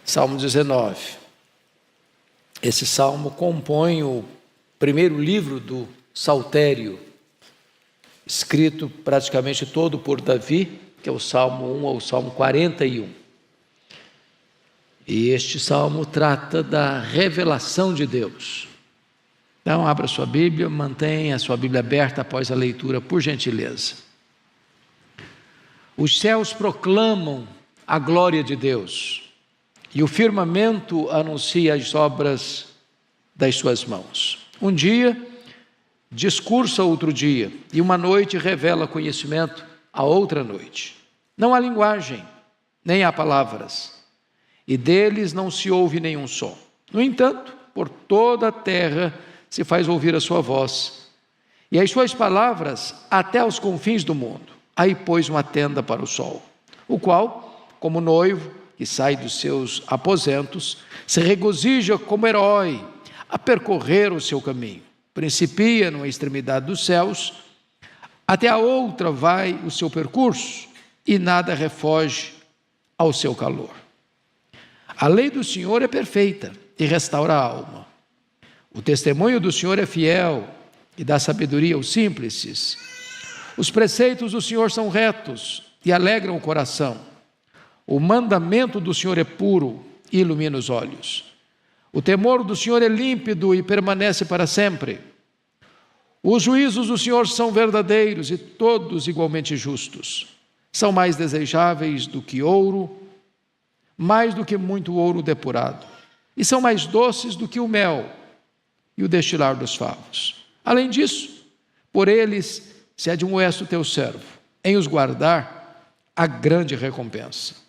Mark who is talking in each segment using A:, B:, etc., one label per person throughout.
A: Salmo 19. Esse salmo compõe o primeiro livro do Saltério, escrito praticamente todo por Davi, que é o Salmo 1 ao Salmo 41. E este salmo trata da revelação de Deus. Então, abra sua Bíblia, mantenha a sua Bíblia aberta após a leitura, por gentileza. Os céus proclamam a glória de Deus, e o firmamento anuncia as obras das suas mãos. Um dia discursa outro dia, e uma noite revela conhecimento a outra noite. Não há linguagem, nem há palavras, e deles não se ouve nenhum som. No entanto, por toda a terra se faz ouvir a sua voz, e as suas palavras até aos confins do mundo. Aí pôs uma tenda para o sol, o qual, como noivo que sai dos seus aposentos, se regozija como herói a percorrer o seu caminho. Principia numa extremidade dos céus, até a outra vai o seu percurso, e nada refoge ao seu calor. A lei do Senhor é perfeita e restaura a alma. O testemunho do Senhor é fiel e dá sabedoria aos simples. Os preceitos do Senhor são retos e alegram o coração. O mandamento do Senhor é puro e ilumina os olhos. O temor do Senhor é límpido e permanece para sempre. Os juízos do Senhor são verdadeiros e todos igualmente justos. São mais desejáveis do que ouro, mais do que muito ouro depurado. E são mais doces do que o mel e o destilar dos favos. Além disso, por eles se admoesta o teu servo, em os guardar a grande recompensa.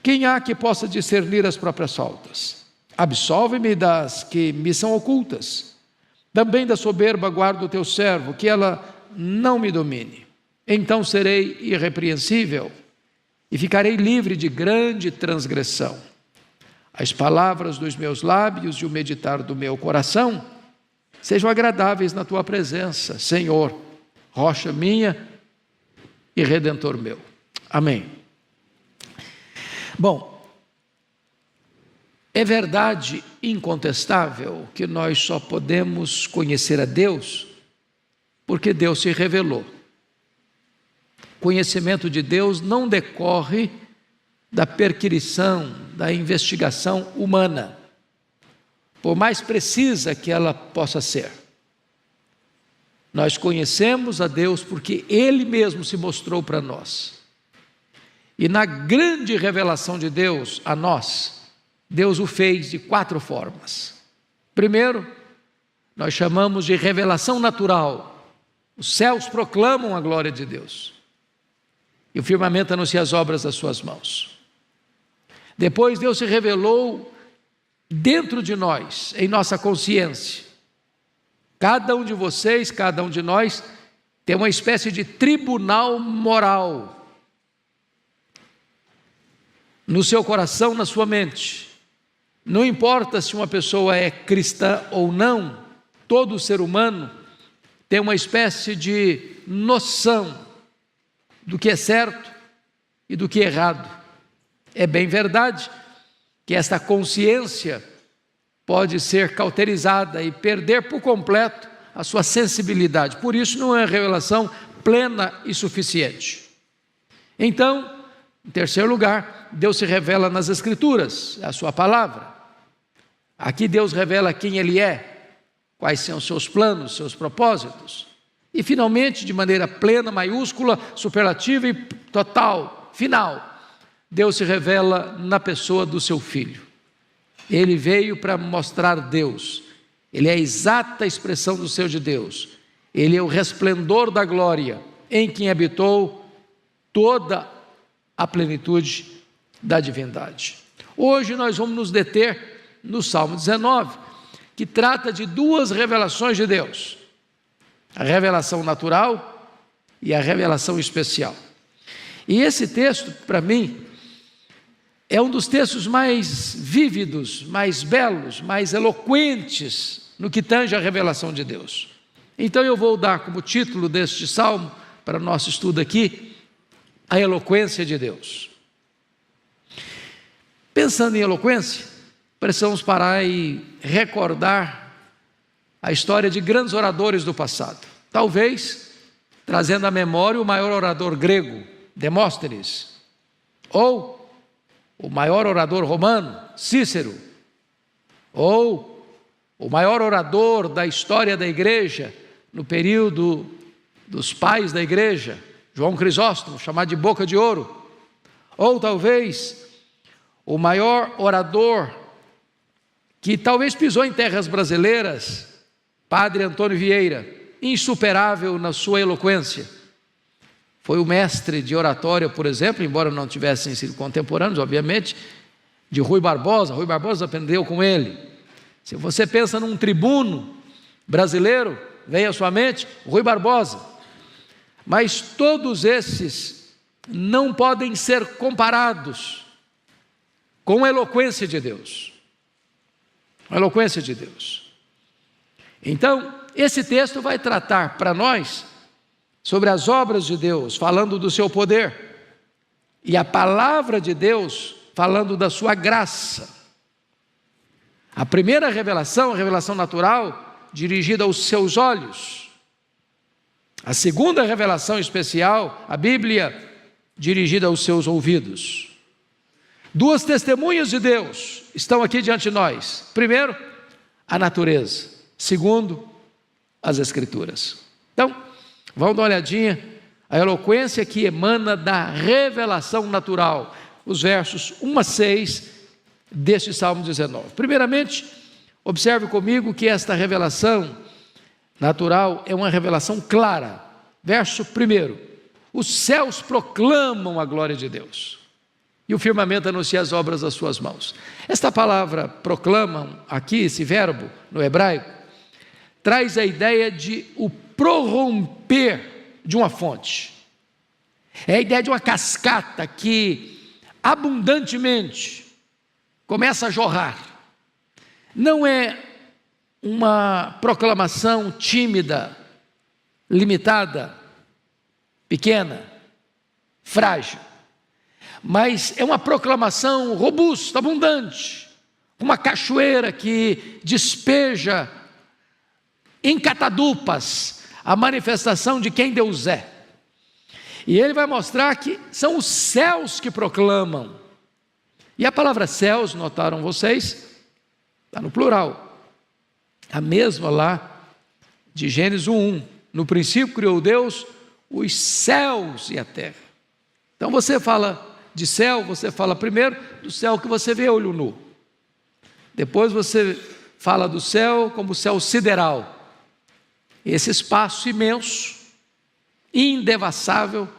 A: Quem há que possa discernir as próprias faltas? Absolve-me das que me são ocultas. Também da soberba guarda o teu servo, que ela não me domine. Então serei irrepreensível e ficarei livre de grande transgressão. As palavras dos meus lábios e o meditar do meu coração sejam agradáveis na tua presença, Senhor, rocha minha e redentor meu. Amém. Bom, é verdade incontestável que nós só podemos conhecer a Deus porque Deus se revelou. Conhecimento de Deus não decorre da perquisição, da investigação humana, por mais precisa que ela possa ser. Nós conhecemos a Deus porque Ele mesmo se mostrou para nós. E na grande revelação de Deus a nós, Deus o fez de 4 formas. Primeiro, nós chamamos de revelação natural. Os céus proclamam a glória de Deus, e o firmamento anuncia as obras das suas mãos. Depois Deus se revelou dentro de nós, em nossa consciência. Cada um de vocês, cada um de nós, tem uma espécie de tribunal moral no seu coração, na sua mente. Não importa se uma pessoa é cristã ou não, todo ser humano tem uma espécie de noção do que é certo e do que é errado. É bem verdade que esta consciência pode ser cauterizada e perder por completo a sua sensibilidade. Por isso não é revelação plena e suficiente. Então, em terceiro lugar, Deus se revela nas Escrituras, a sua palavra. Aqui Deus revela quem Ele é, quais são os seus planos, seus propósitos. E finalmente, de maneira plena, maiúscula, superlativa e total, final, Deus se revela na pessoa do seu Filho. Ele veio para mostrar Deus. Ele é a exata expressão do ser de Deus. Ele é o resplendor da glória, em quem habitou toda a plenitude da divindade. Hoje nós vamos nos deter no Salmo 19, que trata de 2 revelações de Deus: a revelação natural e a revelação especial. E esse texto, para mim, é um dos textos mais vívidos, mais belos, mais eloquentes no que tange a revelação de Deus. Então eu vou dar como título deste salmo, para nosso estudo aqui, a eloquência de Deus. Pensando em eloquência, precisamos parar e recordar a história de grandes oradores do passado. Talvez trazendo à memória o maior orador grego, Demóstenes, ou o maior orador romano, Cícero, ou o maior orador da história da igreja, no período dos pais da igreja, João Crisóstomo, chamado de Boca de Ouro, ou talvez o maior orador que talvez pisou em terras brasileiras, Padre Antônio Vieira, insuperável na sua eloquência. Foi o mestre de oratória, por exemplo, embora não tivessem sido contemporâneos, obviamente, de Rui Barbosa. Rui Barbosa aprendeu com ele. Se você pensa num tribuno brasileiro, vem à sua mente Rui Barbosa. Mas todos esses não podem ser comparados com a eloquência de Deus. A eloquência de Deus. Então, esse texto vai tratar para nós sobre as obras de Deus, falando do seu poder, e a palavra de Deus falando da sua graça. A primeira revelação, a revelação natural, dirigida aos seus olhos. A segunda revelação especial, a Bíblia, dirigida aos seus ouvidos. Duas testemunhas de Deus estão aqui diante de nós. Primeiro, a natureza. Segundo, as Escrituras. Então, vamos dar uma olhadinha, a eloquência que emana da revelação natural, os versos 1 a 6 deste Salmo 19. Primeiramente, observe comigo que esta revelação natural é uma revelação clara. Verso 1: os céus proclamam a glória de Deus, e o firmamento anuncia as obras das suas mãos. Esta palavra proclamam, aqui esse verbo no hebraico, traz a ideia de o prorromper de uma fonte. É a ideia de uma cascata que abundantemente começa a jorrar. Não é uma proclamação tímida, limitada, pequena, frágil, mas é uma proclamação robusta, abundante, uma cachoeira que despeja em catadupas a manifestação de quem Deus é. E ele vai mostrar que são os céus que proclamam. E a palavra céus, notaram vocês, está no plural. A mesma lá de Gênesis 1:1. No princípio criou Deus os céus e a terra. Então você fala de céu, você fala primeiro do céu que você vê olho nu. Depois você fala do céu como o céu sideral. Esse espaço imenso, indevassável,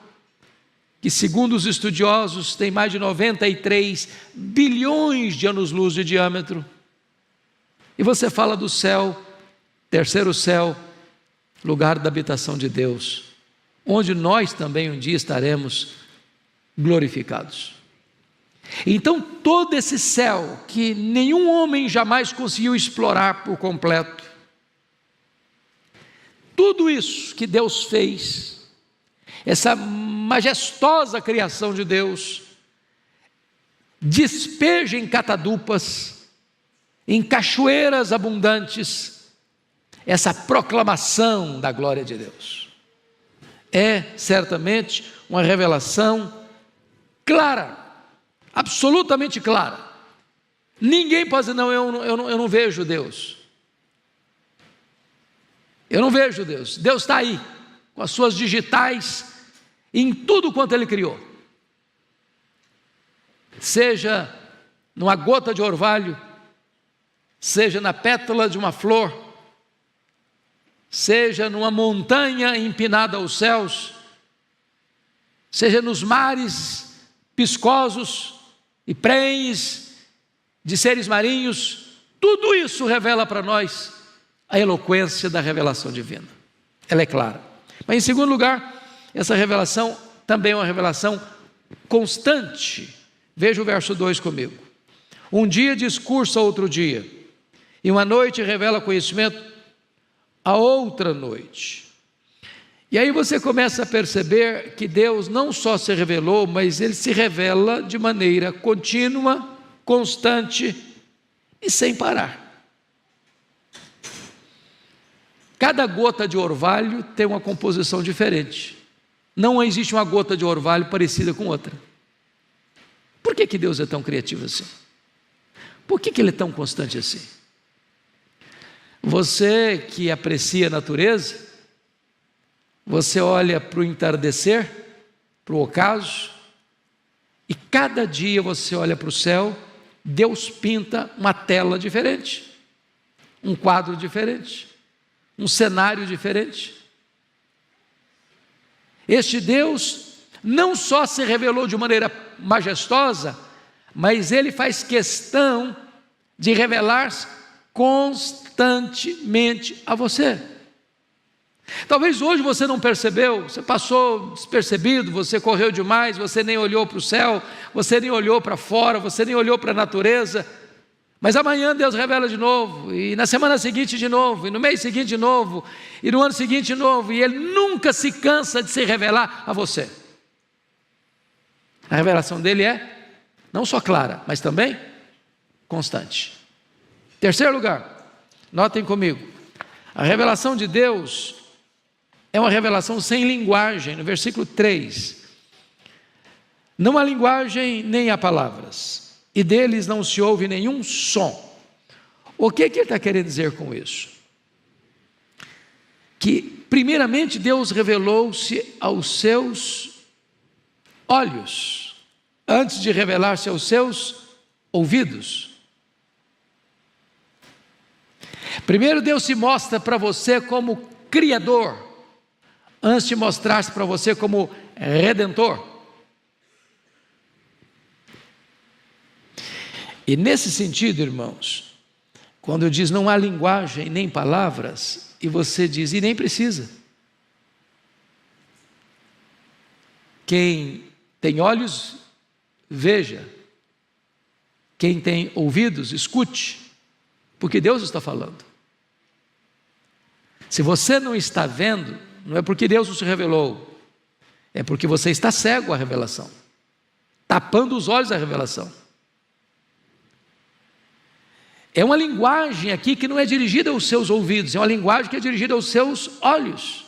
A: que segundo os estudiosos tem mais de 93 bilhões de anos-luz de diâmetro. E você fala do céu, terceiro céu, lugar da habitação de Deus, onde nós também um dia estaremos glorificados. Então todo esse céu que nenhum homem jamais conseguiu explorar por completo, tudo isso que Deus fez, essa majestosa criação de Deus, despeja em catadupas, em cachoeiras abundantes, essa proclamação da glória de Deus. É certamente uma revelação clara, absolutamente clara. Ninguém pode dizer, não, eu não vejo Deus. Eu não vejo Deus. Deus está aí, com as suas digitais, em tudo quanto Ele criou. Seja numa gota de orvalho, seja na pétala de uma flor, seja numa montanha empinada aos céus, seja nos mares piscosos e prenhes de seres marinhos, tudo isso revela para nós a eloquência da revelação divina. Ela é clara. Mas em segundo lugar, essa revelação também é uma revelação constante. Veja o verso 2 comigo. Um dia discursa outro dia, e uma noite revela conhecimento a outra noite. E aí você começa a perceber que Deus não só se revelou, mas Ele se revela de maneira contínua constante e sem parar. Cada gota de orvalho tem uma composição diferente. Não existe uma gota de orvalho parecida com outra. Por que Deus é tão criativo assim? Por que Ele é tão constante assim? Você que aprecia a natureza, você olha para o entardecer, para o ocaso, e cada dia você olha para o céu, Deus pinta uma tela diferente, um quadro diferente, um cenário diferente. Este Deus não só se revelou de maneira majestosa, mas Ele faz questão de revelar-se constantemente a você. Talvez hoje você não percebeu, você passou despercebido, você correu demais, você nem olhou para o céu, você nem olhou para fora, você nem olhou para a natureza, mas amanhã Deus revela de novo, e na semana seguinte de novo, e no mês seguinte de novo, e no ano seguinte de novo, e Ele nunca se cansa de se revelar a você. A revelação dele é não só clara, mas também constante. Terceiro lugar, notem comigo, a revelação de Deus é uma revelação sem linguagem. No versículo 3, não há linguagem nem há palavras, e deles não se ouve nenhum som. O que ele está querendo dizer com isso? Que primeiramente Deus revelou-se aos seus olhos, antes de revelar-se aos seus ouvidos. Primeiro Deus se mostra para você como Criador, antes de mostrar-se para você como Redentor. E nesse sentido, irmãos, quando eu diz não há linguagem nem palavras, e você diz, e nem precisa. Quem tem olhos, veja. Quem tem ouvidos, escute, porque Deus está falando. Se você não está vendo, não é porque Deus não se revelou, é porque você está cego à revelação, tapando os olhos à revelação. É uma linguagem aqui que não é dirigida aos seus ouvidos, é uma linguagem que é dirigida aos seus olhos.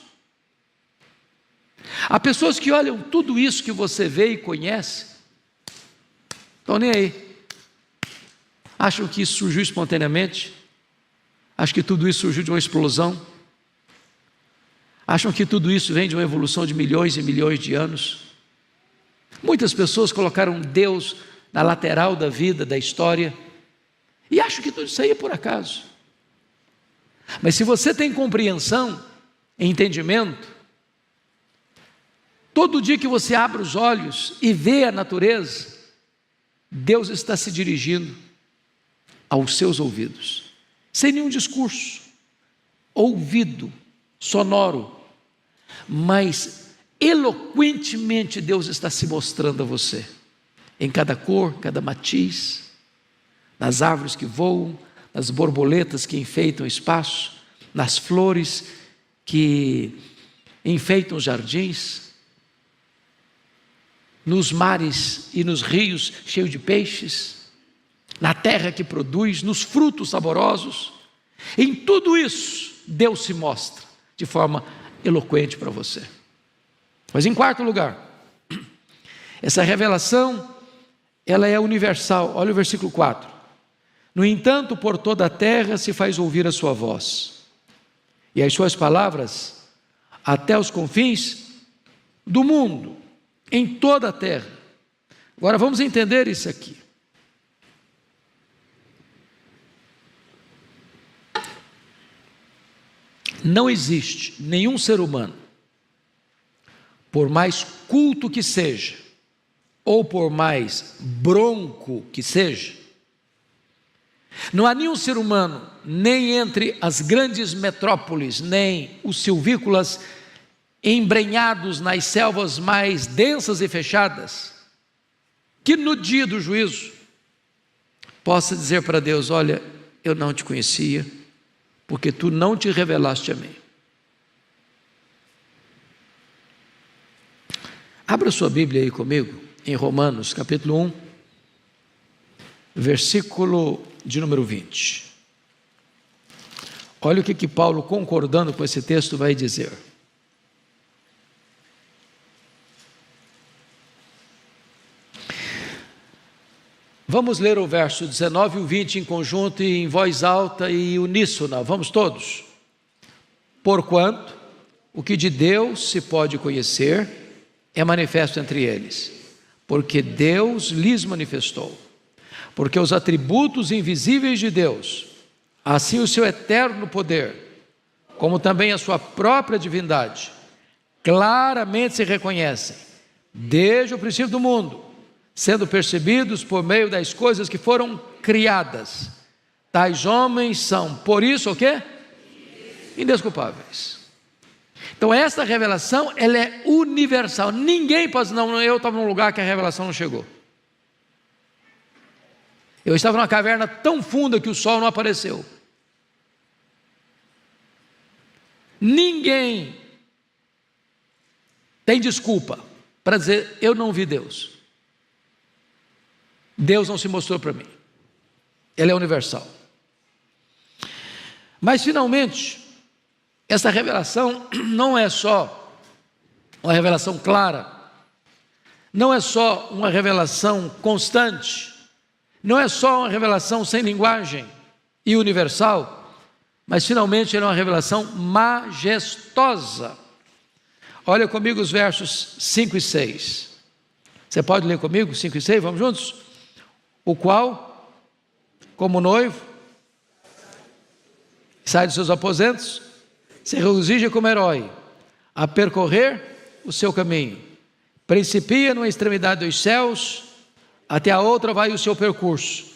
A: Há pessoas que olham tudo isso que você vê e conhece, estão nem aí, acham que isso surgiu espontaneamente, acham que tudo isso surgiu de uma explosão, acham que tudo isso vem de uma evolução de milhões e milhões de anos. Muitas pessoas colocaram Deus na lateral da vida, da história, e acham que tudo isso aí é por acaso. Mas se você tem compreensão, entendimento, todo dia que você abre os olhos e vê a natureza, Deus está se dirigindo aos seus ouvidos, sem nenhum discurso, ouvido, sonoro, mas eloquentemente Deus está se mostrando a você, em cada cor, cada matiz, nas árvores que voam, nas borboletas que enfeitam o espaço, nas flores que enfeitam os jardins, nos mares e nos rios cheios de peixes, na terra que produz, nos frutos saborosos. Em tudo isso, Deus se mostra de forma eloquente para você. Mas em quarto lugar, essa revelação, ela é universal. Olha o versículo 4. No entanto, por toda a terra se faz ouvir a sua voz, e as suas palavras até os confins do mundo, em toda a terra. Agora vamos entender isso aqui. Não existe nenhum ser humano, por mais culto que seja, ou por mais bronco que seja, não há nenhum ser humano, nem entre as grandes metrópoles, nem os silvícolas embrenhados nas selvas mais densas e fechadas, que no dia do juízo possa dizer para Deus: olha, eu não te conhecia, porque tu não te revelaste a mim. Abra sua Bíblia aí comigo, em Romanos capítulo 1, versículo de número 20. Olha o que Paulo, concordando com esse texto, vai dizer. Vamos ler o verso 19 e o 20 em conjunto e em voz alta e uníssona. Vamos todos? Porquanto o que de Deus se pode conhecer é manifesto entre eles, porque Deus lhes manifestou. Porque os atributos invisíveis de Deus, assim o seu eterno poder, como também a sua própria divindade, claramente se reconhecem, desde o princípio do mundo, sendo percebidos por meio das coisas que foram criadas. Tais homens são, por isso, o quê? Indesculpáveis. Então esta revelação, ela é universal. Ninguém pode dizer, não, eu estava num lugar que a revelação não chegou. Eu estava numa caverna tão funda que o sol não apareceu. Ninguém tem desculpa para dizer, eu não vi Deus. Deus não se mostrou para mim. Ele é universal. Mas finalmente, essa revelação não é só uma revelação clara, não é só uma revelação constante, não é só uma revelação sem linguagem e universal, mas finalmente ela é uma revelação majestosa. Olha comigo os versos 5 e 6. Você pode ler comigo 5 e 6? Vamos juntos? O qual, como noivo, sai dos seus aposentos, se regozija como herói, a percorrer o seu caminho, principia numa extremidade dos céus, até a outra vai o seu percurso,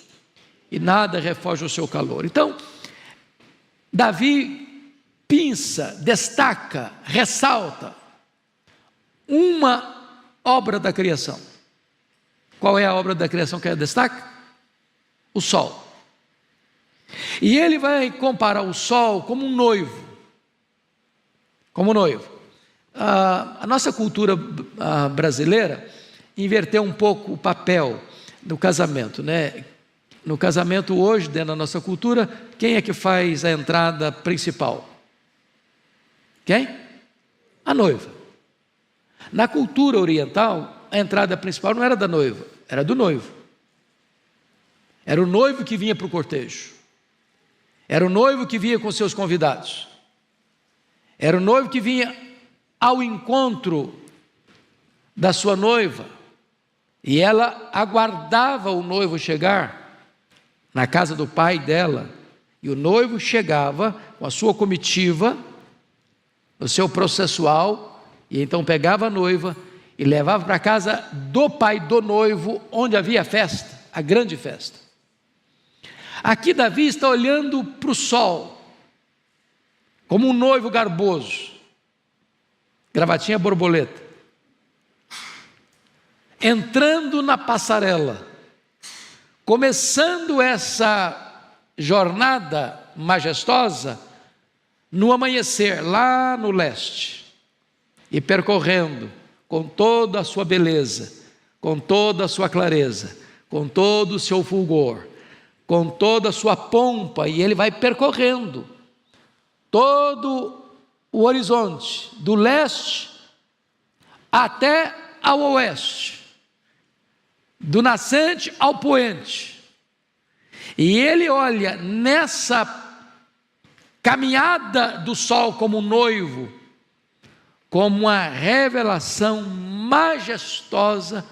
A: e nada refoge o seu calor. Então, Davi pinça, destaca, ressalta uma obra da criação. Qual é a obra da criação que ele destaca? O sol. E ele vai comparar o sol como um noivo. Como noivo. A nossa cultura brasileira inverteu um pouco o papel do casamento, né? No casamento hoje, dentro da nossa cultura, quem é que faz a entrada principal? Quem? A noiva. Na cultura oriental, a entrada principal não era da noiva, era do noivo. Era o noivo que vinha para o cortejo. Era o noivo que vinha com seus convidados. Era o noivo que vinha ao encontro da sua noiva. E ela aguardava o noivo chegar na casa do pai dela. E o noivo chegava com a sua comitiva, o seu processual, e então pegava a noiva e levava para a casa do pai do noivo, onde havia festa, a grande festa. Aqui Davi está olhando para o sol, como um noivo garboso, gravatinha borboleta, entrando na passarela, começando essa jornada majestosa no amanhecer, lá no leste, e percorrendo com toda a sua beleza, com toda a sua clareza, com todo o seu fulgor, com toda a sua pompa, e ele vai percorrendo todo o horizonte, do leste até ao oeste, do nascente ao poente. E ele olha nessa caminhada do sol como noivo, como uma revelação majestosa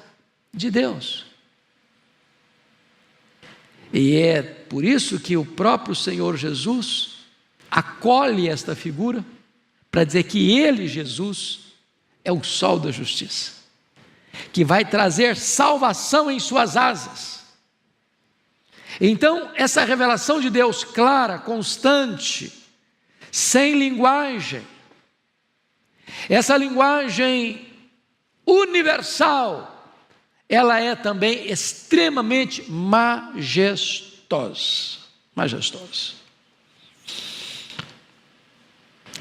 A: de Deus. E é por isso que o próprio Senhor Jesus acolhe esta figura, para dizer que ele, Jesus, é o sol da justiça, que vai trazer salvação em suas asas. Então, essa revelação de Deus clara, constante, sem linguagem, essa linguagem universal, ela é também extremamente majestosa. Majestosa.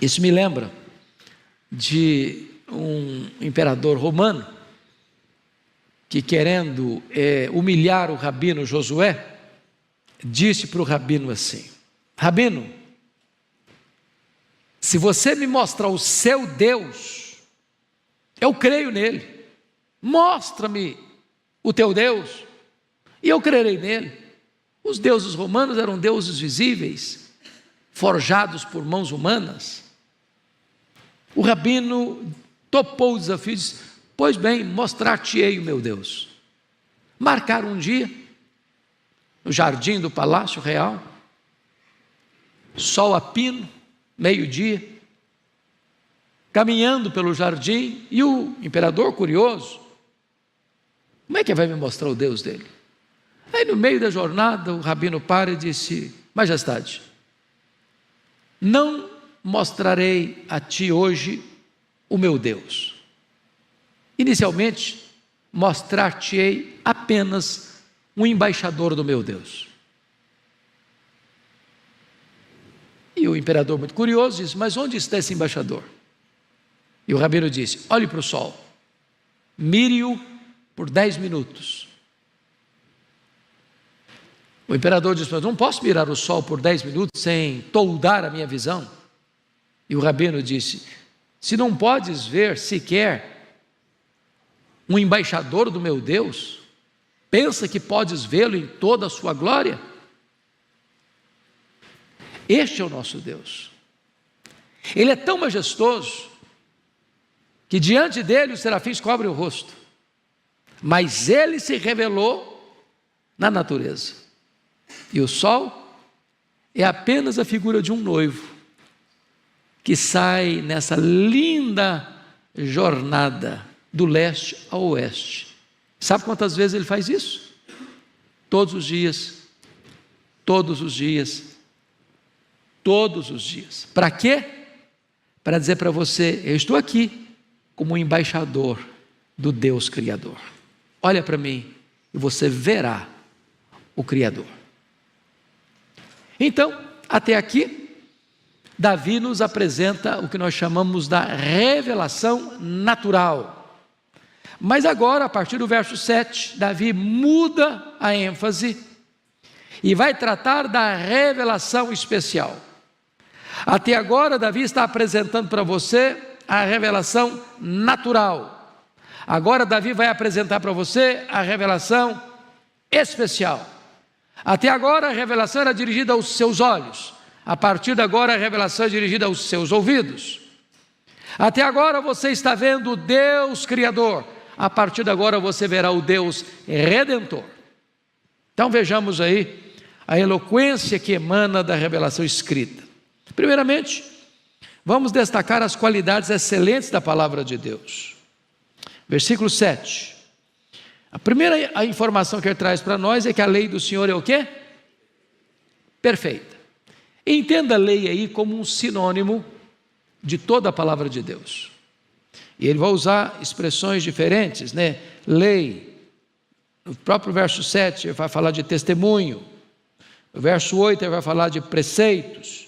A: Isso me lembra de um imperador romano que, querendo humilhar o rabino Josué, disse para o rabino assim: Rabino, se você me mostrar o seu Deus, eu creio nele. Mostra-me o teu Deus e eu crerei nele. Os deuses romanos eram deuses visíveis, forjados por mãos humanas. O rabino topou o desafio e disse: pois bem, mostrar-te-ei o meu Deus. Marcaram um dia no jardim do Palácio Real, sol a pino, meio-dia, caminhando pelo jardim, e o imperador, curioso: como é que vai me mostrar o Deus dele? Aí no meio da jornada o rabino para e disse: majestade, não mostrarei a ti hoje o meu Deus. Inicialmente, mostrar-te-ei apenas um embaixador do meu Deus. E o imperador, muito curioso, disse: mas onde está esse embaixador? E o rabino disse: olhe para o sol, mire-o por 10 minutos. O imperador disse: mas não posso mirar o sol por 10 minutos sem toldar a minha visão. E o rabino disse: se não podes ver sequer um embaixador do meu Deus, pensa que podes vê-lo em toda a sua glória? Este é o nosso Deus. Ele é tão majestoso que diante dele os serafins cobrem o rosto, mas ele se revelou na natureza, e o sol é apenas a figura de um noivo que sai nessa linda jornada do leste ao oeste. Sabe quantas vezes ele faz isso? Todos os dias, todos os dias, todos os dias. Para quê? Para dizer para você: eu estou aqui como um embaixador do Deus Criador. Olha para mim e você verá o Criador. Então, até aqui, Davi nos apresenta o que nós chamamos da revelação natural. Mas agora, a partir do verso 7, Davi muda a ênfase e vai tratar da revelação especial. Até agora, Davi está apresentando para você a revelação natural. Agora, Davi vai apresentar para você a revelação especial. Até agora, a revelação era dirigida aos seus olhos. A partir de agora, a revelação é dirigida aos seus ouvidos. Até agora, você está vendo o Deus Criador. A partir de agora, você verá o Deus Redentor. Então, vejamos aí a eloquência que emana da revelação escrita. Primeiramente, vamos destacar as qualidades excelentes da palavra de Deus. Versículo 7. A primeira informação que ele traz para nós é que a lei do Senhor é o quê? Perfeita. Entenda a lei aí como um sinônimo de toda a palavra de Deus. E ele vai usar expressões diferentes, né? Lei. No próprio verso 7 ele vai falar de testemunho. No verso 8 ele vai falar de preceitos.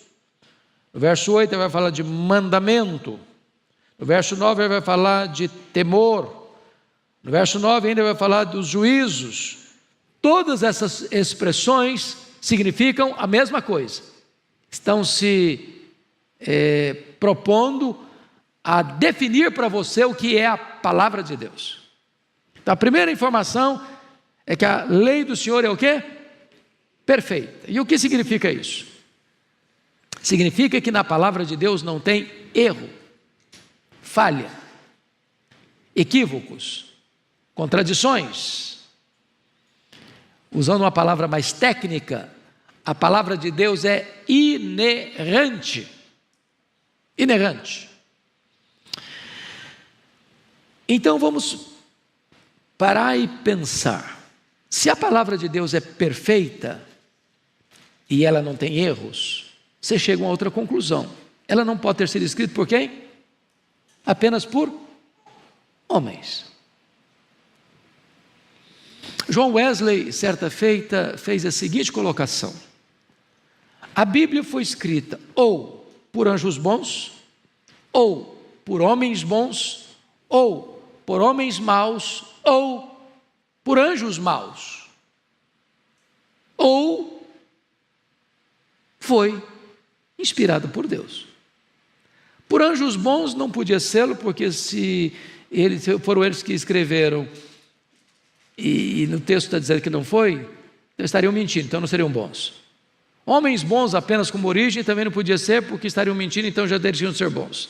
A: No verso 8 ele vai falar de mandamento. No verso 9 ele vai falar de temor. No verso 9 ainda vai falar dos juízos. Todas essas expressões significam a mesma coisa. Estão se propondo a definir para você o que é a palavra de Deus. Então, a primeira informação é que a lei do Senhor é o quê? Perfeita. E o que significa isso? Significa que na palavra de Deus não tem erro, falha, equívocos, contradições. Usando uma palavra mais técnica, a palavra de Deus é inerrante. Inerrante. Então vamos parar e pensar. Se a palavra de Deus é perfeita e ela não tem erros, você chega a uma outra conclusão. Ela não pode ter sido escrita por quem? Apenas por homens. John Wesley, certa feita, fez a seguinte colocação: a Bíblia foi escrita ou por anjos bons, ou por homens bons, ou por homens maus, ou por anjos maus, ou foi inspirada por Deus. Por anjos bons não podia ser, porque se foram eles que escreveram, e no texto está dizendo que não foi, então estariam mentindo, então não seriam bons. Homens bons apenas como origem também não podia ser, porque estariam mentindo, então já deveriam ser bons.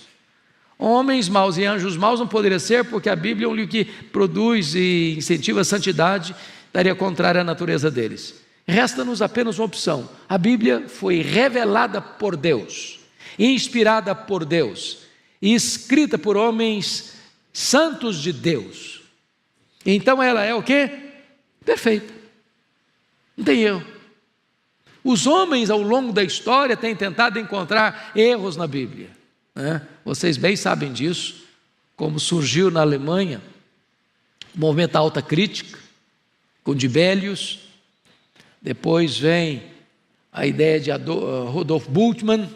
A: Homens maus e anjos maus não poderia ser, porque a Bíblia é um livro que produz e incentiva a santidade, estaria contrária à natureza deles. Resta-nos apenas uma opção: a Bíblia foi revelada por Deus, inspirada por Deus, e escrita por homens santos de Deus. Então ela é o quê? Perfeita, não tem erro. Os homens ao longo da história têm tentado encontrar erros na Bíblia, né? Vocês bem sabem disso, como surgiu na Alemanha o movimento da alta crítica, com Dibelius. Depois vem a ideia de Rudolf Bultmann,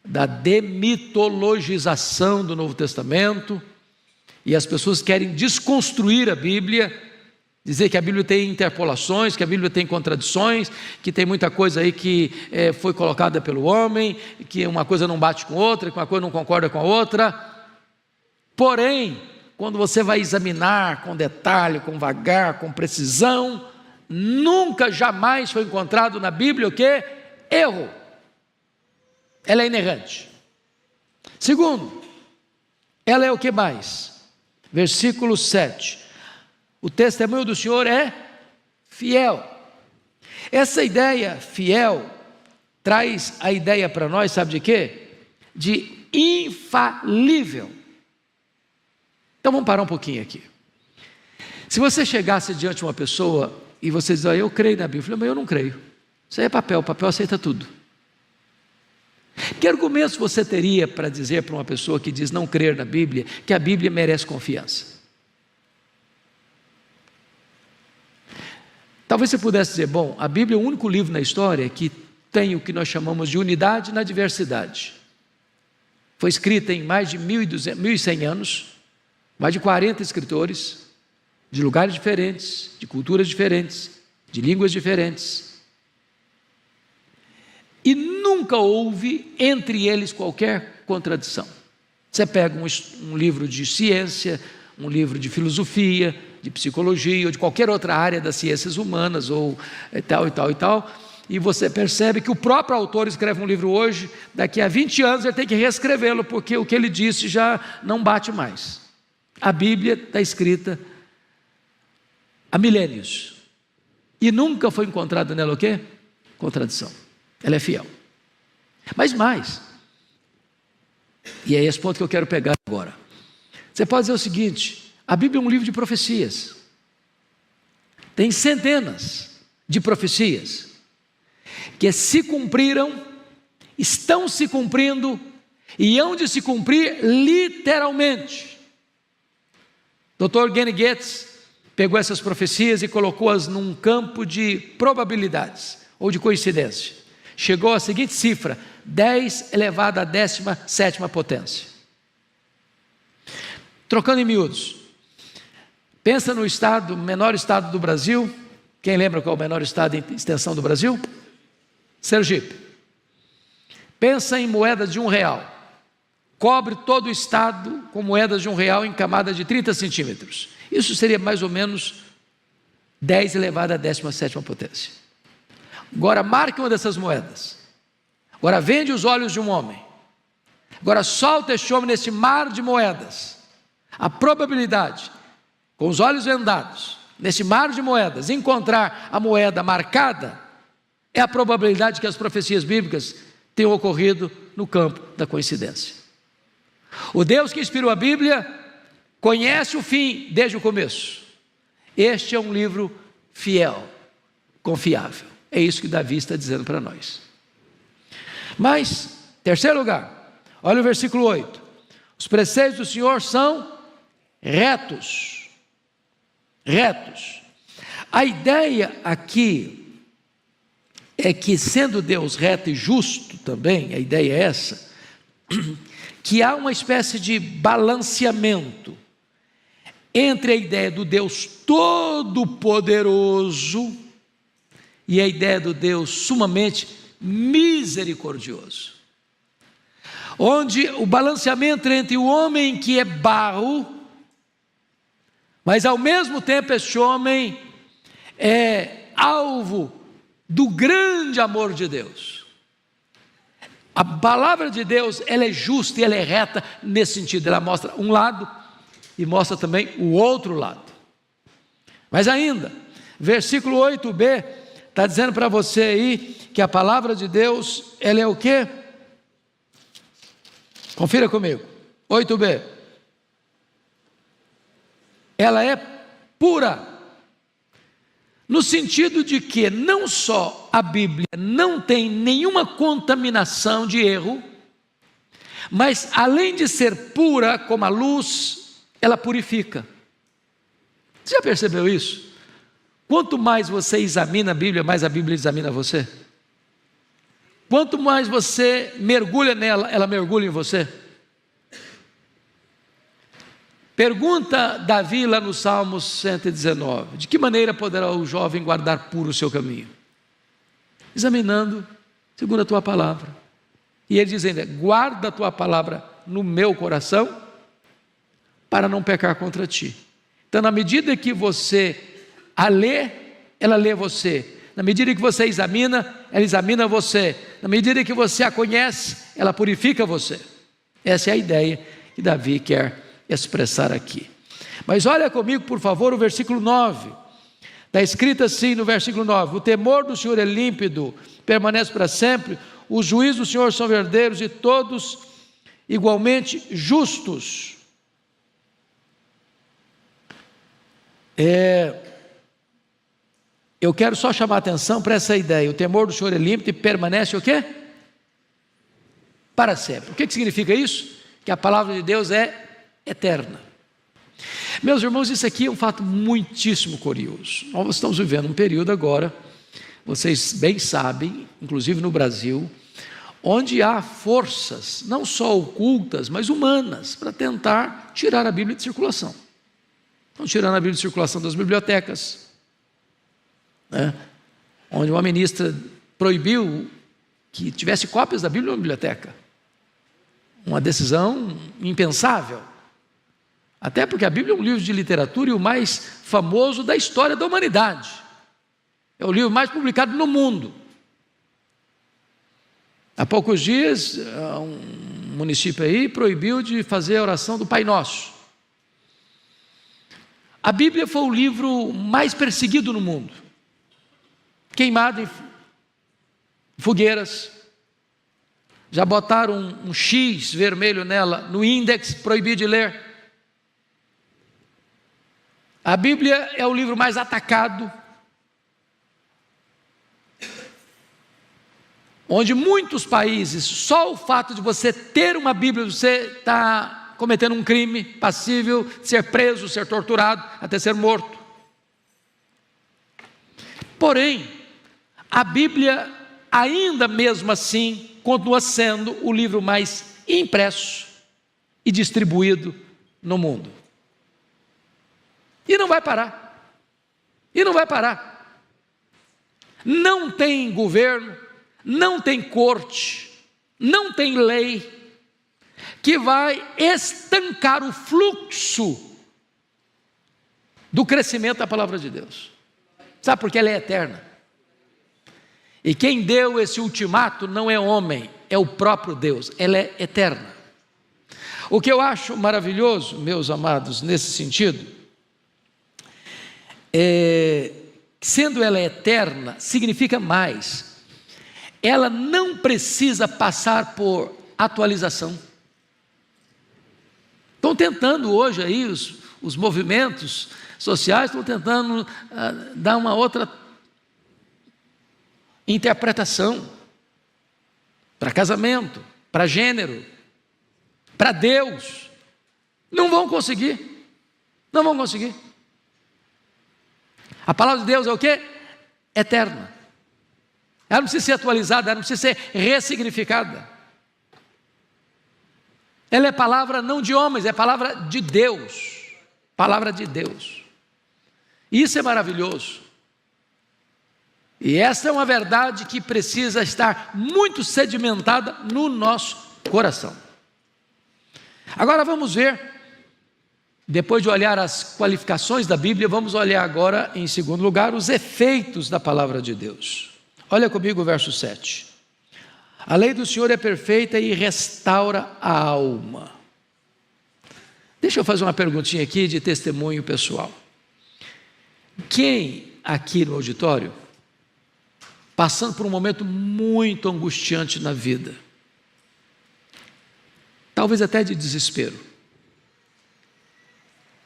A: da demitologização do Novo Testamento, e as pessoas querem desconstruir a Bíblia, dizer que a Bíblia tem interpolações, que a Bíblia tem contradições, que tem muita coisa aí que foi colocada pelo homem, que uma coisa não bate com outra, que uma coisa não concorda com a outra. Porém, quando você vai examinar com detalhe, com vagar, com precisão, nunca, jamais foi encontrado na Bíblia o quê? Erro. Ela é inerrante. Segundo, ela é o que mais? Versículo 7. O testemunho do Senhor é fiel. Essa ideia fiel traz a ideia para nós, sabe de quê? De infalível. Então vamos parar um pouquinho aqui. Se você chegasse diante de uma pessoa e você diz: eu creio na Bíblia, mas eu não creio. Isso aí é papel, papel aceita tudo. Que argumentos você teria para dizer para uma pessoa que diz não crer na Bíblia, que a Bíblia merece confiança? Talvez você pudesse dizer: bom, a Bíblia é o único livro na história que tem o que nós chamamos de unidade na diversidade. Foi escrita em mais de 1.100 anos, mais de 40 escritores, de lugares diferentes, de culturas diferentes, de línguas diferentes. E nunca houve entre eles qualquer contradição. Você pega um livro de ciência, um livro de filosofia, de psicologia, ou de qualquer outra área das ciências humanas, ou tal e tal e tal, e você percebe que o próprio autor escreve um livro hoje, daqui a 20 anos ele tem que reescrevê-lo, porque o que ele disse já não bate mais. A Bíblia está escrita há milênios, e nunca foi encontrado nela o quê? Contradição. Ela é fiel. Mas mais, e é esse ponto que eu quero pegar agora. Você pode dizer o seguinte: a Bíblia é um livro de profecias. Tem centenas de profecias que se cumpriram, estão se cumprindo e hão de se cumprir literalmente. Dr. Gene Getz pegou essas profecias e colocou-as num campo de probabilidades ou de coincidência. Chegou à seguinte cifra: 10 elevado à 17ª potência. Trocando em miúdos, pensa no estado, menor estado do Brasil. Quem lembra qual é o menor estado em extensão do Brasil? Sergipe. Pensa em moedas de R$1. Cobre todo o estado com moedas de R$1 em camada de 30 centímetros. Isso seria mais ou menos 10 elevado à 17ª potência. Agora marque uma dessas moedas. Agora vende os olhos de um homem. Agora solta este homem nesse mar de moedas. A probabilidade, com os olhos vendados, nesse mar de moedas, encontrar a moeda marcada, é a probabilidade que as profecias bíblicas tenham ocorrido no campo da coincidência. O Deus que inspirou a Bíblia conhece o fim desde o começo. Este é um livro fiel, confiável. É isso que Davi está dizendo para nós. Mas, terceiro lugar, olha o versículo 8. Os preceitos do Senhor são retos. Retos. A ideia aqui é que, sendo Deus reto e justo também, a ideia é essa, que há uma espécie de balanceamento entre a ideia do Deus Todo-Poderoso e a ideia do Deus sumamente misericordioso, onde o balanceamento entre o homem que é barro, mas ao mesmo tempo este homem é alvo do grande amor de Deus. A palavra de Deus, ela é justa e ela é reta nesse sentido, ela mostra um lado e mostra também o outro lado. Mas ainda, versículo 8b, está dizendo para você aí, que a palavra de Deus, ela é o quê? Confira comigo, 8b, ela é pura, no sentido de que não só a Bíblia não tem nenhuma contaminação de erro, mas além de ser pura como a luz, ela purifica. Você já percebeu isso? Quanto mais você examina a Bíblia, mais a Bíblia examina você. Quanto mais você mergulha nela, ela mergulha em você. Pergunta Davi lá no Salmo 119, de que maneira poderá o jovem guardar puro o seu caminho? Examinando, segundo a tua palavra. E ele diz ainda, guarda a tua palavra no meu coração, para não pecar contra ti. Então, na medida que você a lê, ela lê você. Na medida que você examina, ela examina você. Na medida que você a conhece, ela purifica você. Essa é a ideia que Davi quer expressar aqui. Mas olha comigo, por favor, o versículo 9. Está escrito assim no versículo 9: o temor do Senhor é límpido, permanece para sempre, os juízos do Senhor são verdadeiros e todos igualmente justos. Eu quero só chamar a atenção para essa ideia, o temor do Senhor é límpido e permanece o quê? Para sempre. O que significa isso? Que a palavra de Deus é eterna. Meus irmãos, isso aqui é um fato muitíssimo curioso. Nós estamos vivendo um período agora, vocês bem sabem, inclusive no Brasil, onde há forças, não só ocultas, mas humanas, para tentar tirar a Bíblia de circulação. Estão tirando a Bíblia de circulação das bibliotecas, né? Onde uma ministra proibiu que tivesse cópias da Bíblia na biblioteca. Uma decisão impensável. Até porque a Bíblia é um livro de literatura e o mais famoso da história da humanidade. É o livro mais publicado no mundo. Há poucos dias, um município aí proibiu de fazer a oração do Pai Nosso. A Bíblia foi o livro mais perseguido no mundo. Queimado em fogueiras. Já botaram um X vermelho nela, no índex, proibido de ler. A Bíblia é o livro mais atacado, onde muitos países, só o fato de você ter uma Bíblia, você está cometendo um crime, passível de ser preso, ser torturado, até ser morto. Porém, a Bíblia, ainda mesmo assim, continua sendo o livro mais impresso e distribuído no mundo. E não vai parar. E não vai parar. Não tem governo, não tem corte, não tem lei que vai estancar o fluxo do crescimento da palavra de Deus. Sabe por que ela é eterna? E quem deu esse ultimato não é homem, é o próprio Deus. Ela é eterna. O que eu acho maravilhoso, meus amados, nesse sentido, sendo ela eterna, significa mais. Ela não precisa passar por atualização. Estão tentando hoje aí, os movimentos sociais estão tentando dar uma outra interpretação para casamento, para gênero, para Deus. Não vão conseguir. Não vão conseguir. A palavra de Deus é o quê? Eterna. Ela não precisa ser atualizada, ela não precisa ser ressignificada. Ela é palavra não de homens, é palavra de Deus. Palavra de Deus. Isso é maravilhoso. E essa é uma verdade que precisa estar muito sedimentada no nosso coração. Agora vamos ver, depois de olhar as qualificações da Bíblia, vamos olhar agora, em segundo lugar, os efeitos da palavra de Deus. Olha comigo o verso 7. A lei do Senhor é perfeita e restaura a alma. Deixa eu fazer uma perguntinha aqui de testemunho pessoal. Quem aqui no auditório, passando por um momento muito angustiante na vida, talvez até de desespero,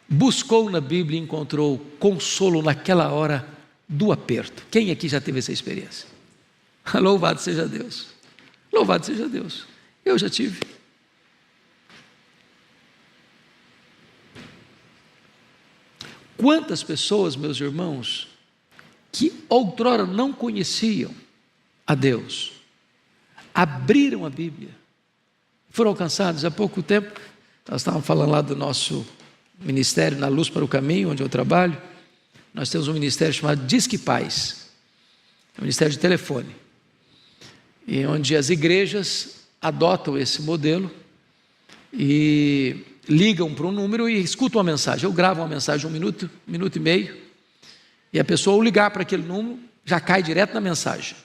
A: buscou na Bíblia e encontrou consolo naquela hora do aperto? Quem aqui já teve essa experiência? Louvado seja Deus, louvado seja Deus, eu já tive. Quantas pessoas, meus irmãos, que outrora não conheciam a Deus, abriram a Bíblia, foram alcançados. Há pouco tempo, nós estávamos falando lá do nosso ministério, Na Luz para o Caminho, onde eu trabalho. Nós temos um ministério chamado Disque Paz, é um ministério de telefone, e onde as igrejas adotam esse modelo e ligam para um número e escutam uma mensagem. Eu gravo uma mensagem de 1 minuto, 1 minuto e meio, e a pessoa, ao ligar para aquele número, já cai direto na mensagem.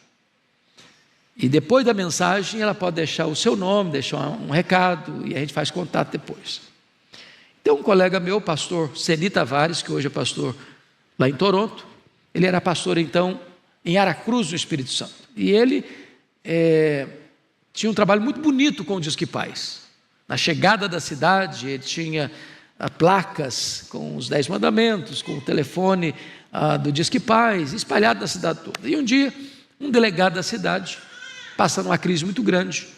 A: E depois da mensagem, ela pode deixar o seu nome, deixar um recado, e a gente faz contato depois. Então, um colega meu, pastor Ceni Tavares, que hoje é pastor lá em Toronto, ele era pastor, então, em Aracruz, no Espírito Santo. E ele tinha um trabalho muito bonito com o Disque Paz. Na chegada da cidade, ele tinha placas com os 10 mandamentos, com o telefone do Disque Paz, espalhado na cidade toda. E um dia, um delegado da cidade, passando uma crise muito grande,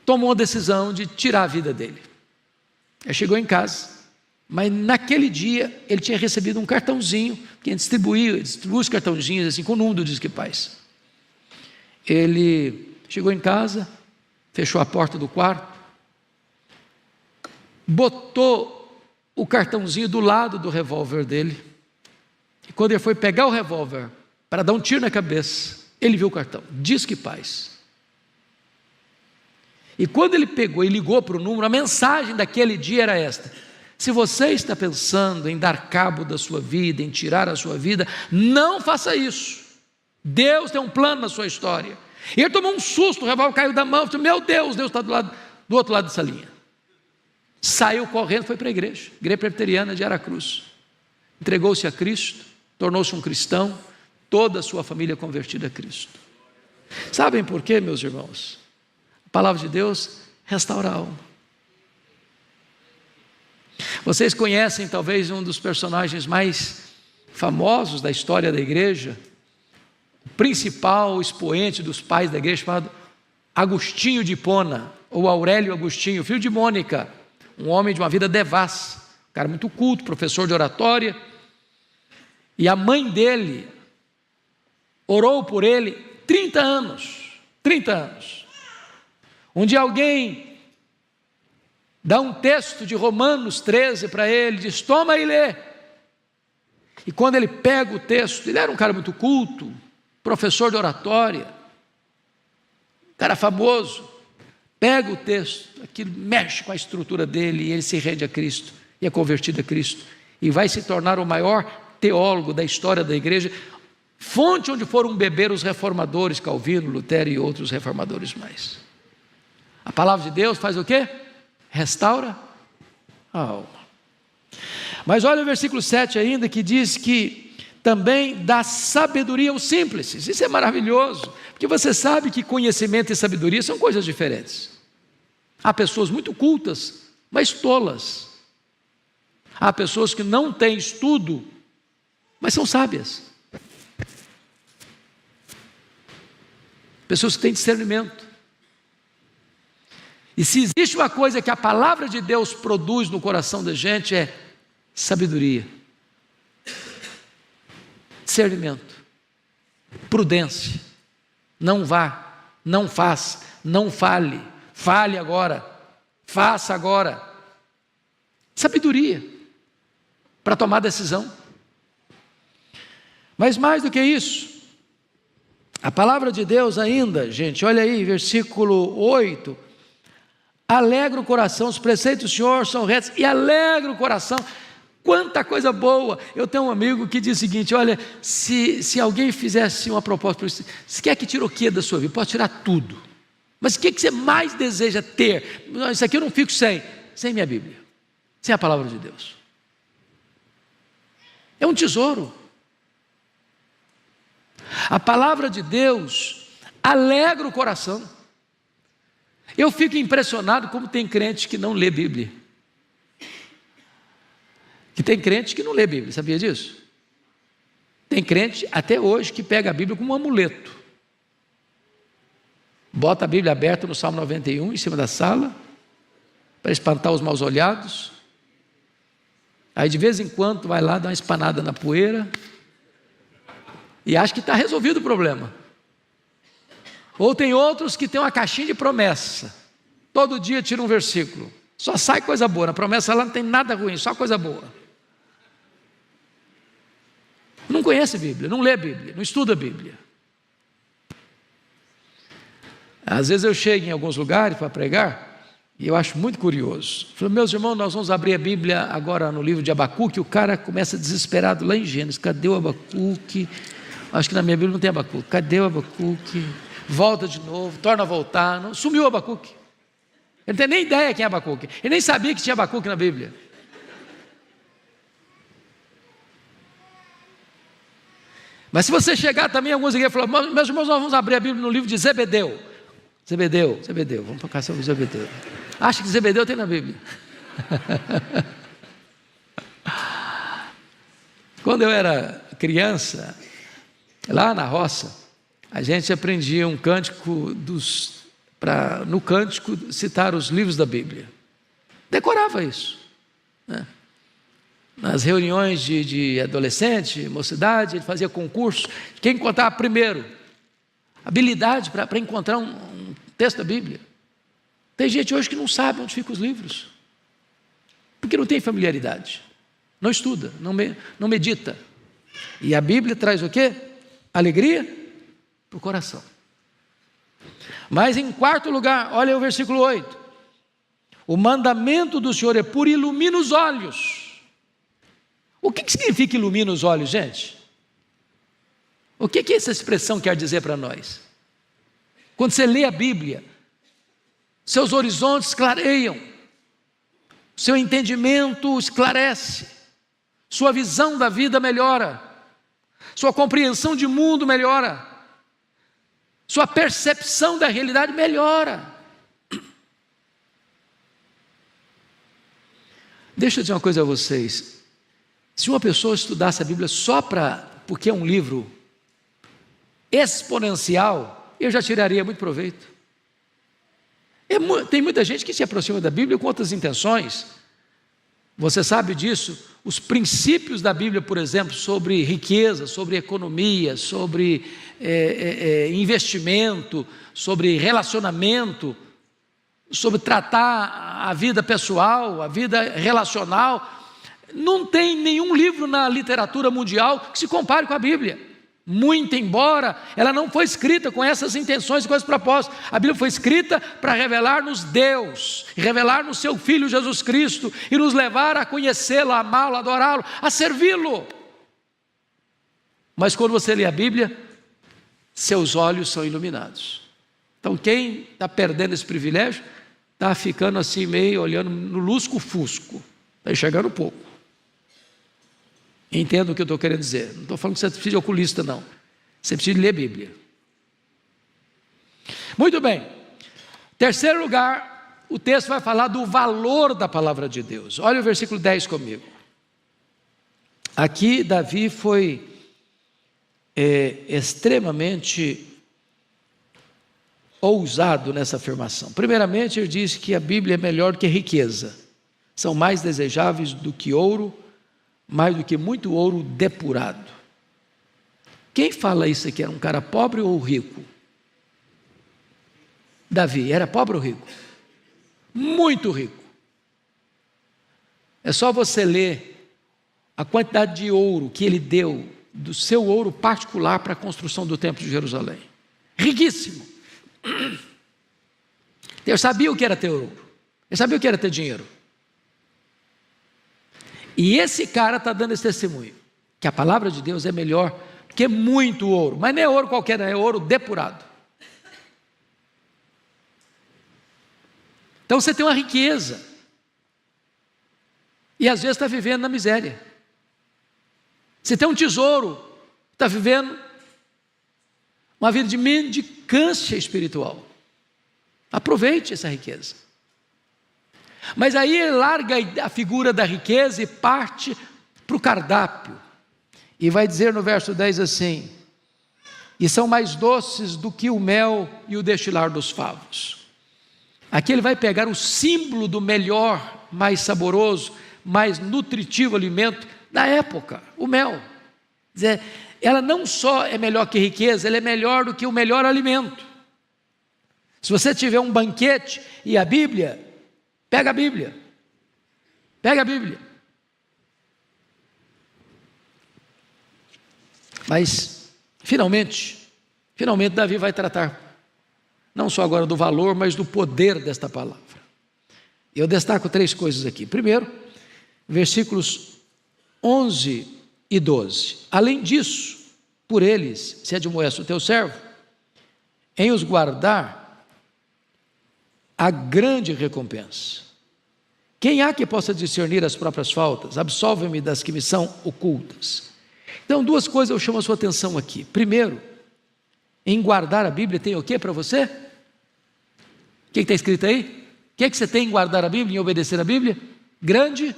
A: tomou a decisão de tirar a vida dele. Ele chegou em casa, mas naquele dia ele tinha recebido um cartãozinho, que a gente distribui os cartãozinhos assim, com o número do Disque Paz. Ele chegou em casa, fechou a porta do quarto, botou o cartãozinho do lado do revólver dele, e quando ele foi pegar o revólver para dar um tiro na cabeça, ele viu o cartão, Disque Paz. E quando ele pegou e ligou para o número, a mensagem daquele dia era esta: se você está pensando em dar cabo da sua vida, em tirar a sua vida, não faça isso. Deus tem um plano na sua história. E ele tomou um susto, o revólver caiu da mão, falou: meu Deus, Deus está do outro lado dessa linha. Saiu correndo, foi para a igreja presbiteriana de Aracruz, entregou-se a Cristo, tornou-se um cristão, toda a sua família convertida a Cristo. Sabem por quê, meus irmãos? A palavra de Deus restaura a alma. Vocês conhecem talvez um dos personagens mais famosos da história da igreja, o principal expoente dos pais da igreja, chamado Agostinho de Hipona, ou Aurélio Agostinho, filho de Mônica, um homem de uma vida devassa, um cara muito culto, professor de oratória, e a mãe dele orou por ele 30 anos. Um dia alguém dá um texto de Romanos 13 para ele, diz: toma e lê. E quando ele pega o texto, ele era um cara muito culto, professor de oratória, cara famoso, pega o texto, aquilo mexe com a estrutura dele, e ele se rende a Cristo, e é convertido a Cristo, e vai se tornar o maior teólogo da história da igreja, fonte onde foram beber os reformadores, Calvino, Lutero e outros reformadores mais. A palavra de Deus faz o quê? Restaura a alma. Mas olha o versículo 7 ainda, que diz que também dá sabedoria aos simples. Isso é maravilhoso, porque você sabe que conhecimento e sabedoria são coisas diferentes. Há pessoas muito cultas, mas tolas. Há pessoas que não têm estudo, mas são sábias. Pessoas que têm discernimento. E se existe uma coisa que a palavra de Deus produz no coração da gente, é sabedoria, discernimento, prudência. Não vá, não faça, não fale, fale agora, faça agora. Sabedoria para tomar decisão. Mas mais do que isso, a palavra de Deus ainda, gente, olha aí, versículo 8, alegra o coração, os preceitos do Senhor são retos e alegra o coração. Quanta coisa boa. Eu tenho um amigo que diz o seguinte: olha, se alguém fizesse uma proposta para você, você quer que tire o que da sua vida? Pode tirar tudo, mas o que você mais deseja ter? Não, isso aqui eu não fico sem minha Bíblia, sem a palavra de Deus. É um tesouro. A palavra de Deus alegra o coração. Eu fico impressionado como tem crente que não lê Bíblia. Que tem crente que não lê Bíblia, sabia disso? Tem crente até hoje que pega a Bíblia como um amuleto. Bota a Bíblia aberta no Salmo 91 em cima da sala, para espantar os maus olhados. Aí de vez em quando vai lá dar uma espanada na poeira e acha que está resolvido o problema. Ou tem outros que tem uma caixinha de promessa, todo dia tira um versículo, só sai coisa boa, na promessa lá não tem nada ruim, só coisa boa. Não conhece a Bíblia, não lê a Bíblia, não estuda a Bíblia. Às vezes eu chego em alguns lugares para pregar e eu acho muito curioso. Eu falo, meus irmãos, nós vamos abrir a Bíblia agora no livro de Abacuque. O cara começa desesperado lá em Gênesis: cadê o Abacuque? Acho que na minha Bíblia não tem Abacuque. Cadê o Abacuque? Volta de novo, torna a voltar. Não, sumiu o Abacuque. Ele não tem nem ideia quem é Abacuque. Ele nem sabia que tinha Abacuque na Bíblia. Mas se você chegar também em alguns igrejas e falar, meus irmãos, nós vamos abrir a Bíblia no livro de Zebedeu. Zebedeu, vamos para cá sobre Zebedeu. Acha que Zebedeu tem na Bíblia? Quando eu era criança, lá na roça, a gente aprendia um cântico para no cântico citar os livros da Bíblia. Decorava isso, né? Nas reuniões de adolescente, mocidade, ele fazia concurso. Quem encontrava primeiro habilidade para encontrar um texto da Bíblia. Tem gente hoje que não sabe onde ficam os livros, porque não tem familiaridade, não estuda, não medita. E a Bíblia traz o quê? Alegria para o coração. Mas em quarto lugar, olha o versículo 8: o mandamento do Senhor é puro e ilumina os olhos. O que significa ilumina os olhos, gente? O que essa expressão quer dizer para nós? Quando você lê a Bíblia, seus horizontes clareiam, seu entendimento esclarece, sua visão da vida melhora, sua compreensão de mundo melhora, sua percepção da realidade melhora. Deixa eu dizer uma coisa a vocês. Se uma pessoa estudasse a Bíblia só porque é um livro exponencial, eu já tiraria muito proveito. Tem muita gente que se aproxima da Bíblia com outras intenções. Você sabe disso? Os princípios da Bíblia, por exemplo, sobre riqueza, sobre economia, sobre investimento, sobre relacionamento, sobre tratar a vida pessoal, a vida relacional. Não tem nenhum livro na literatura mundial que se compare com a Bíblia. Muito embora ela não foi escrita com essas intenções e com esse propósito. A Bíblia foi escrita para revelar-nos Deus, revelar-nos seu Filho Jesus Cristo e nos levar a conhecê-lo, a amá-lo, a adorá-lo, a servi-lo. Mas quando você lê a Bíblia, seus olhos são iluminados. Então quem está perdendo esse privilégio, está ficando assim meio olhando no lusco-fusco, está enxergando pouco. Entenda o que eu estou querendo dizer. Não estou falando que você precisa de oculista, não. Você precisa ler a Bíblia. Muito bem. Terceiro lugar, o texto vai falar do valor da palavra de Deus. Olha o versículo 10 comigo. Aqui Davi foi extremamente ousado nessa afirmação. Primeiramente, ele disse que a Bíblia é melhor que riqueza. São mais desejáveis do que ouro, mais do que muito ouro depurado. Quem fala isso aqui? Era um cara pobre ou rico? Davi, era pobre ou rico? Muito rico. É só você ler a quantidade de ouro que ele deu do seu ouro particular para a construção do templo de Jerusalém. Riquíssimo. Deus sabia o que era ter ouro. Ele sabia o que era ter dinheiro. E esse cara está dando esse testemunho, que a palavra de Deus é melhor que muito ouro. Mas não é ouro qualquer, não, é ouro depurado. Então você tem uma riqueza. E às vezes está vivendo na miséria. Você tem um tesouro, está vivendo uma vida de mendicância espiritual. Aproveite essa riqueza. Mas aí ele larga a figura da riqueza e parte para o cardápio. E vai dizer no verso 10 assim: e são mais doces do que o mel e o destilar dos favos. Aqui ele vai pegar o símbolo do melhor, mais saboroso, mais nutritivo alimento da época, o mel. Quer dizer, ela não só é melhor que riqueza, ela é melhor do que o melhor alimento. Se você tiver um banquete e a Bíblia, pega a Bíblia. Pega a Bíblia. Mas, finalmente, Davi vai tratar, não só agora do valor, mas do poder desta palavra. Eu destaco 3 coisas aqui. Primeiro, versículos 11 e 12. Além disso, por eles se admoesta o teu servo, em os guardar, a grande recompensa. Quem há que possa discernir as próprias faltas? Absolve-me das que me são ocultas. Então, 2 coisas eu chamo a sua atenção aqui. Primeiro, em guardar a Bíblia tem o que para você? O que está escrito aí? O que você tem em guardar a Bíblia, em obedecer a Bíblia? Grande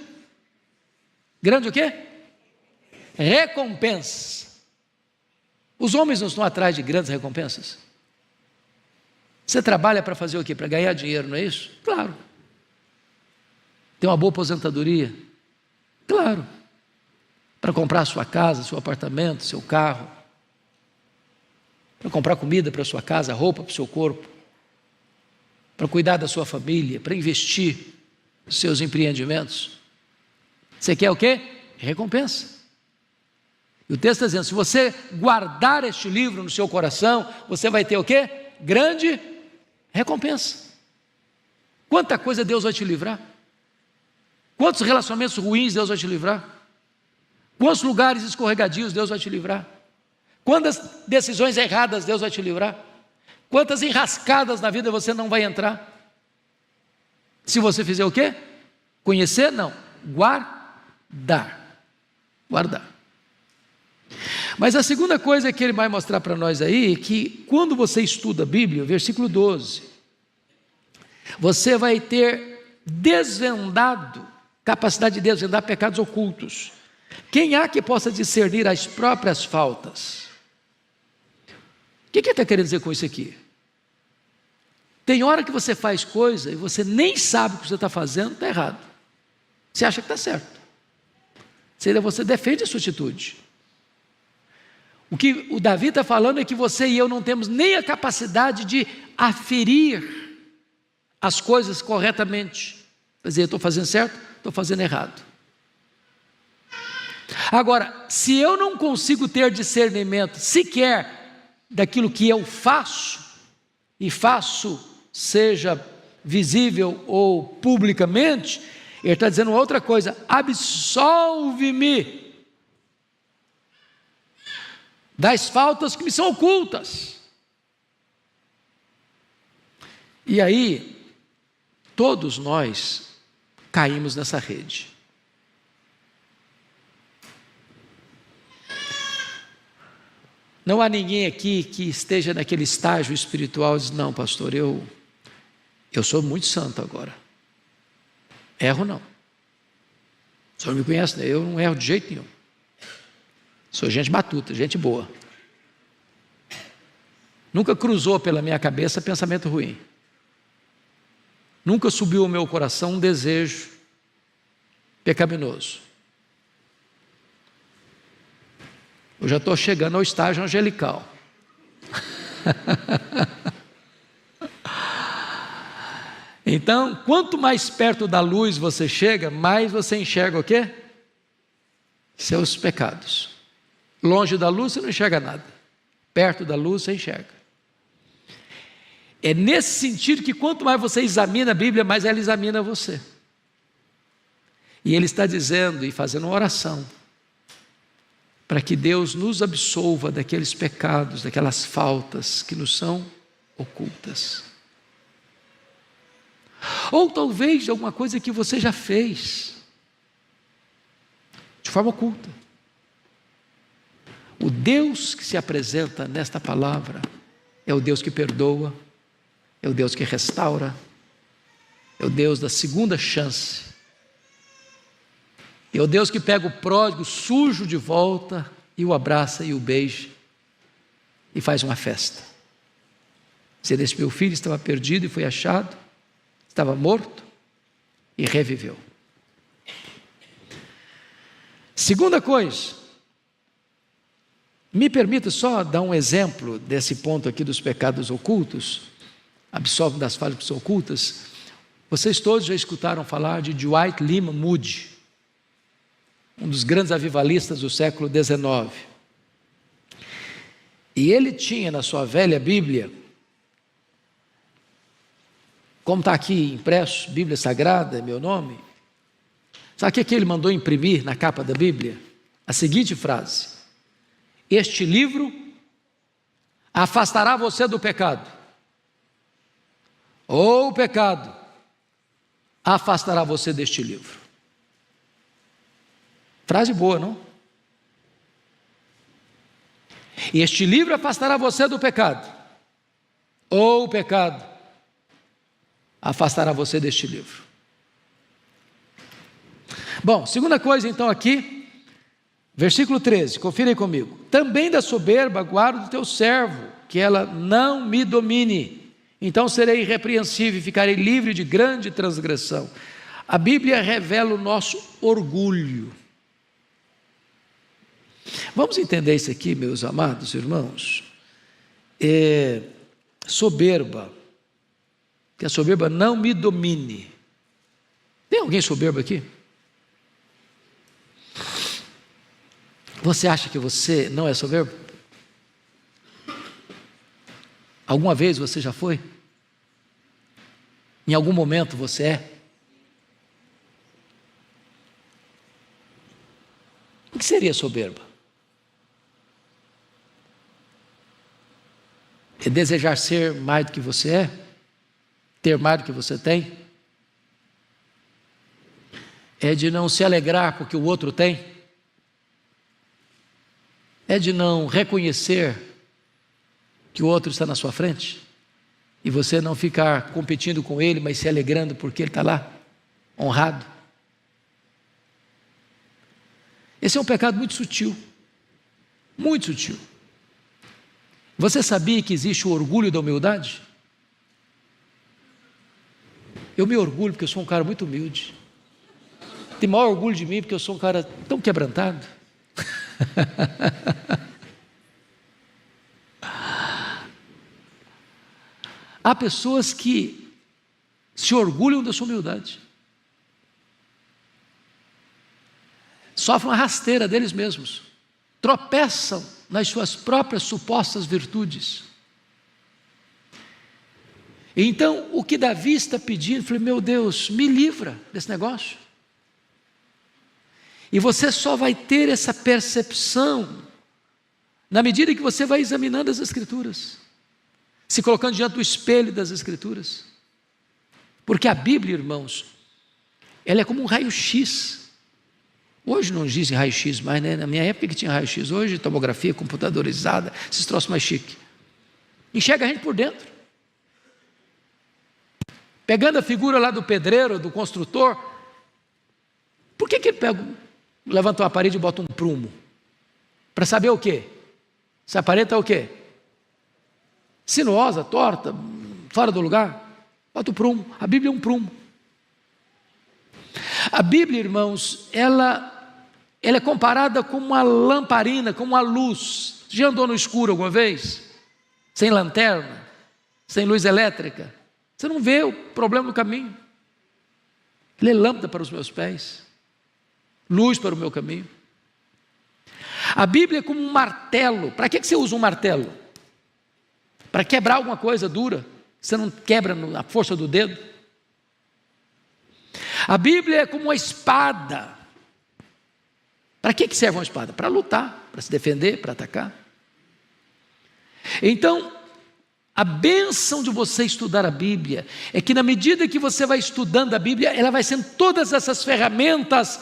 A: o quê? Recompensa. Os homens não estão atrás de grandes recompensas? Você trabalha para fazer o quê? Para ganhar dinheiro, não é isso? Claro. Ter uma boa aposentadoria? Claro. Para comprar sua casa, seu apartamento, seu carro. Para comprar comida para sua casa, roupa para o seu corpo. Para cuidar da sua família, para investir nos seus empreendimentos. Você quer o quê? Recompensa. E o texto está dizendo, se você guardar este livro no seu coração, você vai ter o quê? Grande recompensa. Quanta coisa Deus vai te livrar? Quantos relacionamentos ruins Deus vai te livrar? Quantos lugares escorregadios Deus vai te livrar? Quantas decisões erradas Deus vai te livrar? Quantas enrascadas na vida você não vai entrar? Se você fizer o quê? Conhecer? Não. Guardar. Mas a segunda coisa que ele vai mostrar para nós aí é que quando você estuda a Bíblia, versículo 12, você vai ter capacidade de desvendar pecados ocultos. Quem há que possa discernir as próprias faltas? O que ele está querendo dizer com isso aqui? Tem hora que você faz coisa e você nem sabe o que você está fazendo, está errado. Você acha que está certo. Você defende a sua atitude. O que o Davi está falando é que você e eu não temos nem a capacidade de aferir as coisas corretamente. Quer dizer, eu estou fazendo certo, estou fazendo errado. Agora, se eu não consigo ter discernimento sequer daquilo que eu faço, e faço seja visível ou publicamente, ele está dizendo outra coisa: absolve-me das faltas que me são ocultas. E aí, todos nós caímos nessa rede. Não há ninguém aqui que esteja naquele estágio espiritual e diz, não, pastor, eu sou muito santo agora. Erro não. O senhor me conhece, né? Eu não erro de jeito nenhum. Sou gente batuta, gente boa. Nunca cruzou pela minha cabeça pensamento ruim. Nunca subiu ao meu coração um desejo pecaminoso. Eu já estou chegando ao estágio angelical. Então, quanto mais perto da luz você chega, mais você enxerga o quê? Seus pecados. Longe da luz você não enxerga nada, perto da luz você enxerga. É nesse sentido que quanto mais você examina a Bíblia, mais ela examina você. E ele está dizendo e fazendo uma oração para que Deus nos absolva daqueles pecados, daquelas faltas que nos são ocultas. Ou talvez de alguma coisa que você já fez de forma oculta. O Deus que se apresenta nesta palavra é o Deus que perdoa, é o Deus que restaura, é o Deus da segunda chance, é o Deus que pega o pródigo sujo de volta e o abraça e o beija e faz uma festa. Dizer, esse meu filho estava perdido e foi achado, estava morto e reviveu. Segunda coisa, me permita só dar um exemplo desse ponto aqui dos pecados ocultos, absolve das falhas que são ocultas. Vocês todos já escutaram falar de Dwight Lyman Moody, um dos grandes avivalistas do século XIX. E ele tinha na sua velha Bíblia, como está aqui impresso, Bíblia Sagrada, meu nome, sabe o que ele mandou imprimir na capa da Bíblia? A seguinte frase: este livro afastará você do pecado, ou o pecado afastará você deste livro. Frase boa, não? Este livro afastará você do pecado, ou o pecado afastará você deste livro. Bom, segunda coisa então aqui, versículo 13, confira aí comigo. Também da soberba guarda o teu servo, que ela não me domine, então serei irrepreensível e ficarei livre de grande transgressão. A Bíblia revela o nosso orgulho. Vamos entender isso aqui, meus amados irmãos. Soberba, que a soberba não me domine. Tem alguém soberbo aqui? Você acha que você não é soberbo? Alguma vez você já foi? Em algum momento você é? O que seria soberba? É desejar ser mais do que você é? Ter mais do que você tem? É de não se alegrar porque o outro tem? É de não reconhecer que o outro está na sua frente? E você não ficar competindo com ele, mas se alegrando porque ele está lá, honrado? Esse é um pecado muito sutil, muito sutil. Você sabia que existe o orgulho da humildade? Eu me orgulho porque eu sou um cara muito humilde. Tem maior orgulho de mim porque eu sou um cara tão quebrantado. Há pessoas que se orgulham da sua humildade, sofrem uma rasteira deles mesmos, tropeçam nas suas próprias supostas virtudes. Então, o que Davi está pedindo, eu falei, meu Deus, me livra desse negócio. E você só vai ter essa percepção na medida que você vai examinando as Escrituras, se colocando diante do espelho das Escrituras. Porque a Bíblia, irmãos, ela é como um raio-x. Hoje não dizem raio-x mais, né? Na minha época que tinha raio-x, hoje tomografia computadorizada, esses troços mais chiques. Enxerga a gente por dentro. Pegando a figura lá do pedreiro, do construtor, por que ele levanta uma parede e bota um prumo? Para saber o quê? Se a parede está o quê? Sinuosa, torta, fora do lugar, bota o prumo. A Bíblia é um prumo. A Bíblia, irmãos, ela é comparada com uma lamparina, com uma luz. Já andou no escuro alguma vez? Sem lanterna, sem luz elétrica? Você não vê o problema do caminho. Ele é lâmpada para os meus pés, luz para o meu caminho. A Bíblia é como um martelo. Para que você usa um martelo? Para quebrar alguma coisa dura? Você não quebra na força do dedo? A Bíblia é como uma espada. Para que serve uma espada? Para lutar, para se defender, para atacar. Então, a bênção de você estudar a Bíblia é que na medida que você vai estudando a Bíblia, ela vai sendo todas essas ferramentas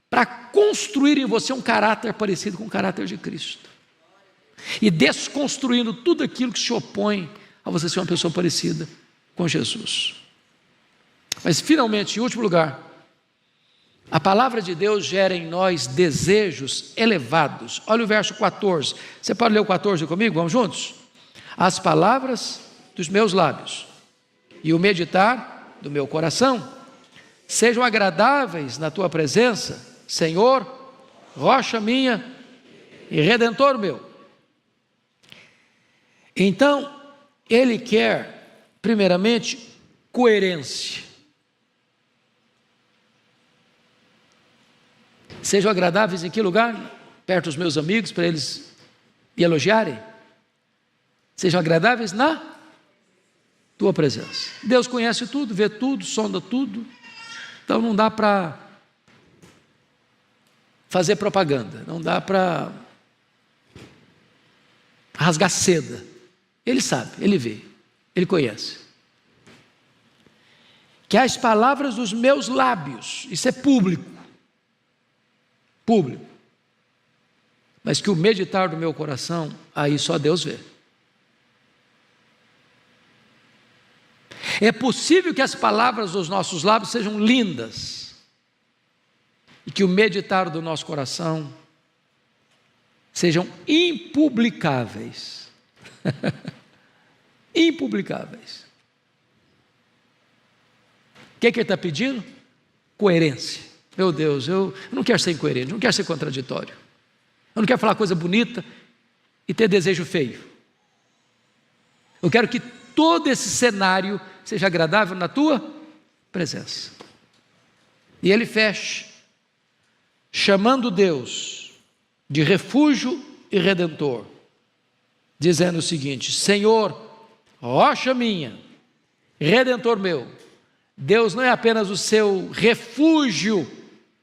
A: para construir em você um caráter parecido com o caráter de Cristo. E desconstruindo tudo aquilo que se opõe a você ser uma pessoa parecida com Jesus. Mas finalmente, em último lugar, a palavra de Deus gera em nós desejos elevados. Olha o verso 14. Você pode ler o 14 comigo? Vamos juntos? As palavras dos meus lábios e o meditar do meu coração sejam agradáveis na tua presença, Senhor, rocha minha e redentor meu. Então, ele quer, primeiramente, coerência. Sejam agradáveis em que lugar? Perto dos meus amigos, para eles me elogiarem. Sejam agradáveis na tua presença. Deus conhece tudo, vê tudo, sonda tudo. Então não dá para fazer propaganda, não dá para rasgar seda. Ele sabe, ele vê, ele conhece. Que as palavras dos meus lábios, isso é público, mas que o meditar do meu coração, aí só Deus vê. É possível que as palavras dos nossos lábios sejam lindas, e que o meditar do nosso coração sejam impublicáveis. Impublicáveis. O que ele está pedindo? Coerência. Meu Deus, eu não quero ser incoerente, não quero ser contraditório. Eu não quero falar coisa bonita e ter desejo feio. Eu quero que todo esse cenário seja agradável na tua presença. E ele fecha, chamando Deus de refúgio e redentor, dizendo o seguinte: Senhor, rocha minha, redentor meu. Deus não é apenas o seu refúgio,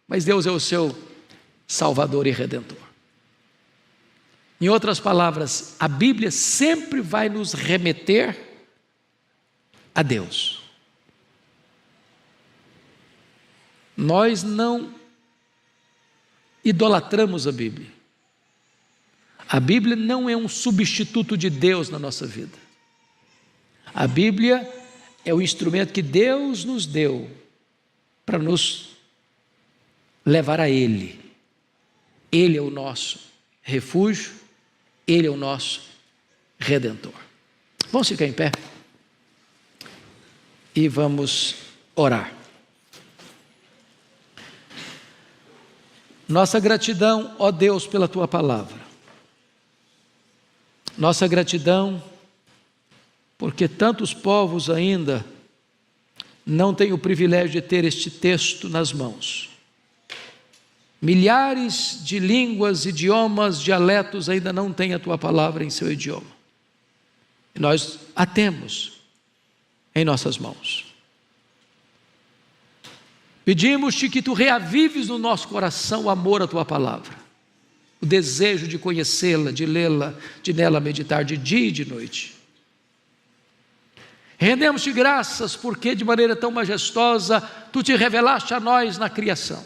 A: mas Deus é o seu Salvador e Redentor. Em outras palavras, a Bíblia sempre vai nos remeter a Deus. Nós não idolatramos a Bíblia. A Bíblia não é um substituto de Deus na nossa vida. A Bíblia é o instrumento que Deus nos deu para nos levar a Ele. Ele é o nosso refúgio, Ele é o nosso Redentor. Vamos ficar em pé e vamos orar. Nossa gratidão, ó Deus, pela Tua palavra. Nossa gratidão porque tantos povos ainda não têm o privilégio de ter este texto nas mãos. Milhares de línguas, idiomas, dialetos ainda não têm a Tua palavra em seu idioma. E nós a temos em nossas mãos. Pedimos-te que Tu reavives no nosso coração o amor à Tua palavra, o desejo de conhecê-la, de lê-la, de nela meditar de dia e de noite. Rendemos-te graças porque de maneira tão majestosa Tu te revelaste a nós na criação.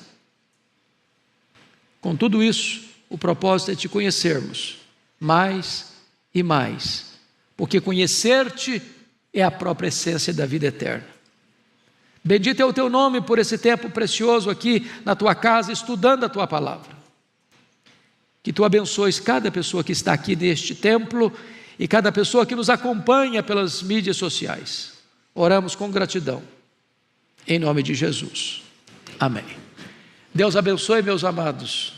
A: Com tudo isso, o propósito é te conhecermos mais e mais, porque conhecer-te é a própria essência da vida eterna. Bendito é o Teu nome por esse tempo precioso aqui na Tua casa, estudando a Tua palavra. Que Tu abençoes cada pessoa que está aqui neste templo e cada pessoa que nos acompanha pelas mídias sociais. Oramos com gratidão, em nome de Jesus. Amém. Deus abençoe, meus amados.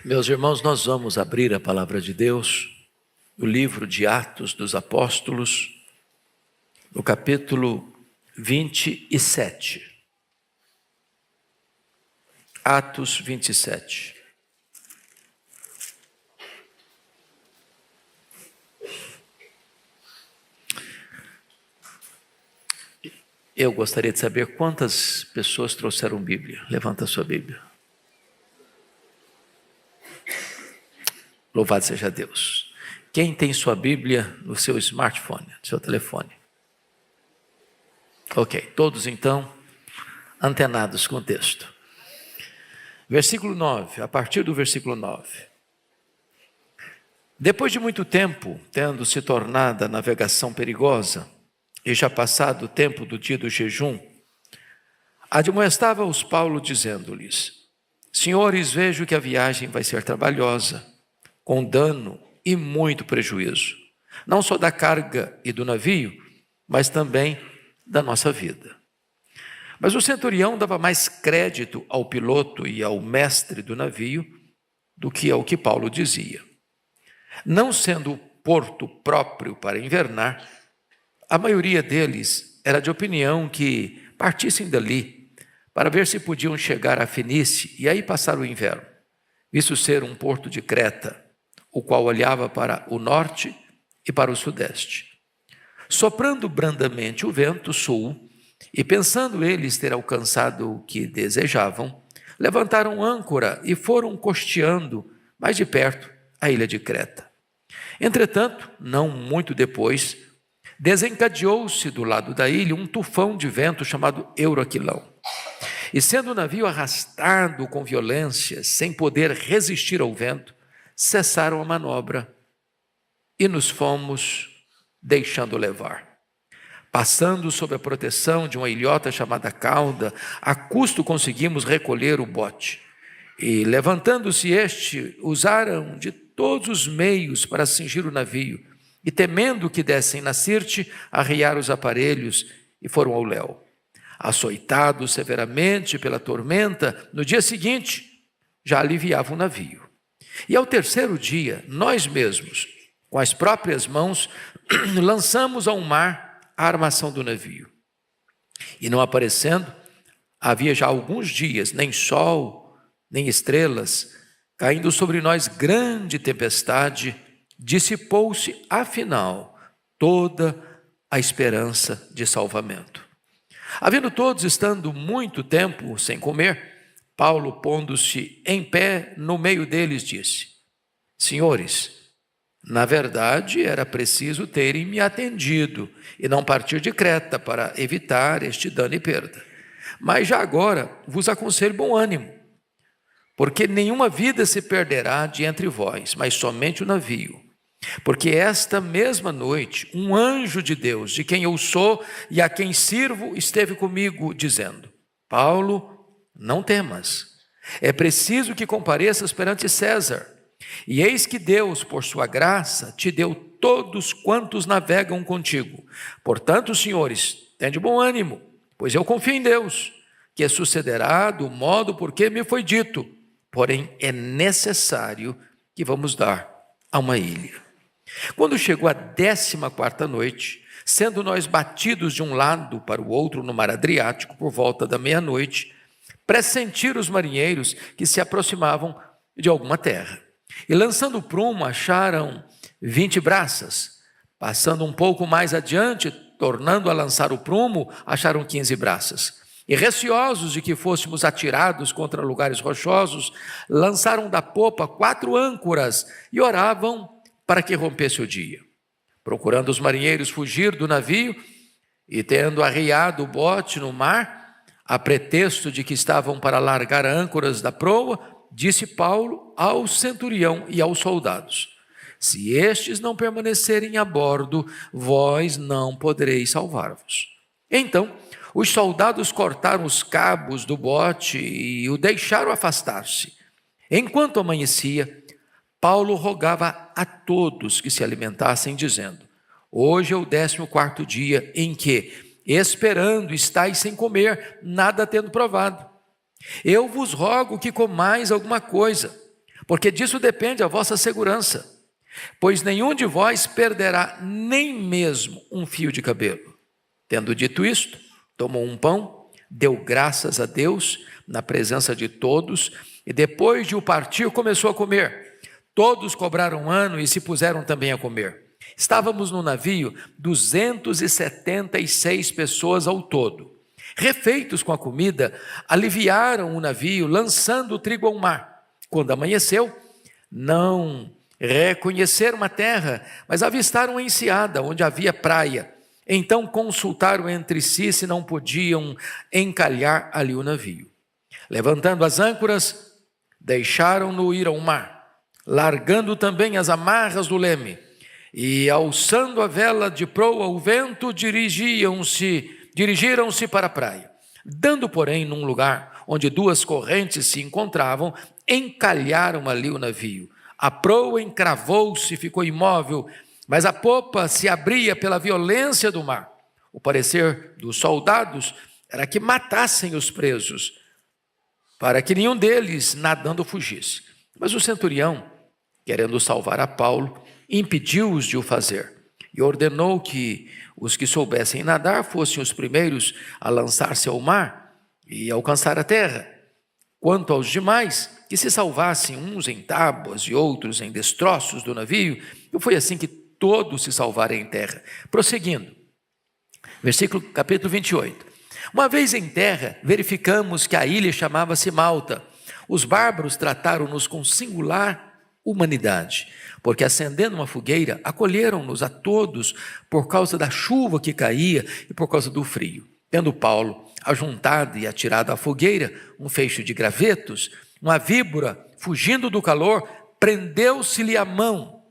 A: Meus irmãos, nós vamos abrir a palavra de Deus, o livro de Atos dos Apóstolos, no capítulo 27. Atos 27. Eu gostaria de saber quantas pessoas trouxeram Bíblia. Levanta a sua Bíblia. Louvado seja Deus. Quem tem sua Bíblia no seu smartphone, no seu telefone? Ok, todos então antenados com o texto. Versículo 9, a partir do versículo 9. Depois de muito tempo, tendo se tornado a navegação perigosa, e já passado o tempo do dia do jejum, admoestava-os Paulo dizendo-lhes: Senhores, vejo que a viagem vai ser trabalhosa, com dano e muito prejuízo, não só da carga e do navio, mas também da nossa vida. Mas o centurião dava mais crédito ao piloto e ao mestre do navio do que ao que Paulo dizia. Não sendo o porto próprio para invernar, a maioria deles era de opinião que partissem dali para ver se podiam chegar a Fenícia e aí passar o inverno, visto ser um porto de Creta, o qual olhava para o norte e para o sudeste. Soprando brandamente o vento sul, e pensando eles ter alcançado o que desejavam, levantaram âncora e foram costeando mais de perto a ilha de Creta. Entretanto, não muito depois, desencadeou-se do lado da ilha um tufão de vento chamado Euroquilão. E sendo o navio arrastado com violência, sem poder resistir ao vento, cessaram a manobra e nos fomos deixando levar. Passando sob a proteção de uma ilhota chamada Cauda, a custo conseguimos recolher o bote. E levantando-se este, usaram de todos os meios para cingir o navio, e temendo que dessem na Sirte, arriaram os aparelhos e foram ao léu. Açoitados severamente pela tormenta, no dia seguinte já aliviava o navio. E ao terceiro dia, nós mesmos, com as próprias mãos, lançamos ao mar a armação do navio. E não aparecendo, havia já alguns dias, nem sol, nem estrelas, caindo sobre nós grande tempestade, dissipou-se, afinal, toda a esperança de salvamento. Havendo todos estando muito tempo sem comer, Paulo, pondo-se em pé no meio deles, disse: Senhores, na verdade era preciso terem me atendido e não partir de Creta para evitar este dano e perda. Mas já agora vos aconselho bom ânimo, porque nenhuma vida se perderá de entre vós, mas somente o navio. Porque esta mesma noite, um anjo de Deus, de quem eu sou e a quem sirvo, esteve comigo, dizendo: Paulo, não temas, é preciso que compareças perante César. E eis que Deus, por sua graça, te deu todos quantos navegam contigo. Portanto, senhores, tende bom ânimo, pois eu confio em Deus, que sucederá do modo por que me foi dito. Porém, é necessário que vamos dar a uma ilha. Quando chegou a 14ª noite, sendo nós batidos de um lado para o outro no mar Adriático, por volta da meia-noite, pressentiram os marinheiros que se aproximavam de alguma terra. E lançando o prumo, acharam 20 braças. Passando um pouco mais adiante, tornando a lançar o prumo, acharam 15 braças. E receosos de que fôssemos atirados contra lugares rochosos, lançaram da popa 4 âncoras e oravam para que rompesse o dia. Procurando os marinheiros fugir do navio e tendo arriado o bote no mar, a pretexto de que estavam para largar âncoras da proa, disse Paulo ao centurião e aos soldados: Se estes não permanecerem a bordo, vós não podereis salvar-vos. Então, os soldados cortaram os cabos do bote e o deixaram afastar-se. Enquanto amanhecia, Paulo rogava a todos que se alimentassem, dizendo: Hoje é o 14º dia em que, esperando, estáis sem comer, nada tendo provado. Eu vos rogo que comais alguma coisa, porque disso depende a vossa segurança, pois nenhum de vós perderá nem mesmo um fio de cabelo. Tendo dito isto, tomou um pão, deu graças a Deus na presença de todos e depois de o partir começou a comer. Todos cobraram um ano e se puseram também a comer. Estávamos no navio 276 pessoas ao todo. Refeitos com a comida, aliviaram o navio, lançando o trigo ao mar. Quando amanheceu, não reconheceram a terra, mas avistaram uma enseada, onde havia praia. Então consultaram entre si se não podiam encalhar ali o navio. Levantando as âncoras, deixaram-no ir ao mar, largando também as amarras do leme. E alçando a vela de proa ao vento, dirigiram-se para a praia. Dando, porém, num lugar onde duas correntes se encontravam, encalharam ali o navio. A proa encravou-se e ficou imóvel, mas a popa se abria pela violência do mar. O parecer dos soldados era que matassem os presos, para que nenhum deles nadando fugisse. Mas o centurião, querendo salvar a Paulo, impediu-os de o fazer e ordenou que os que soubessem nadar fossem os primeiros a lançar-se ao mar e alcançar a terra. Quanto aos demais, que se salvassem uns em tábuas e outros em destroços do navio, e foi assim que todos se salvaram em terra. Prosseguindo, capítulo 28. Uma vez em terra, verificamos que a ilha chamava-se Malta. Os bárbaros trataram-nos com singular humanidade, porque acendendo uma fogueira, acolheram-nos a todos por causa da chuva que caía e por causa do frio. Tendo Paulo ajuntado e atirado à fogueira um feixe de gravetos, uma víbora, fugindo do calor, prendeu-se-lhe a mão.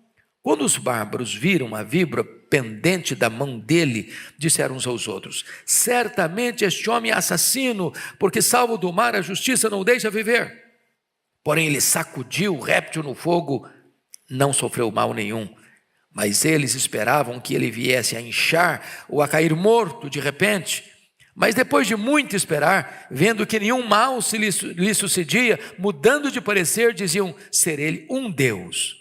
A: Quando os bárbaros viram a víbora pendente da mão dele, disseram uns aos outros: certamente este homem é assassino, porque salvo do mar a justiça não o deixa viver. Porém ele sacudiu o réptil no fogo, não sofreu mal nenhum, mas eles esperavam que ele viesse a inchar ou a cair morto de repente. Mas depois de muito esperar, vendo que nenhum mal lhe sucedia, mudando de parecer, diziam ser ele um deus.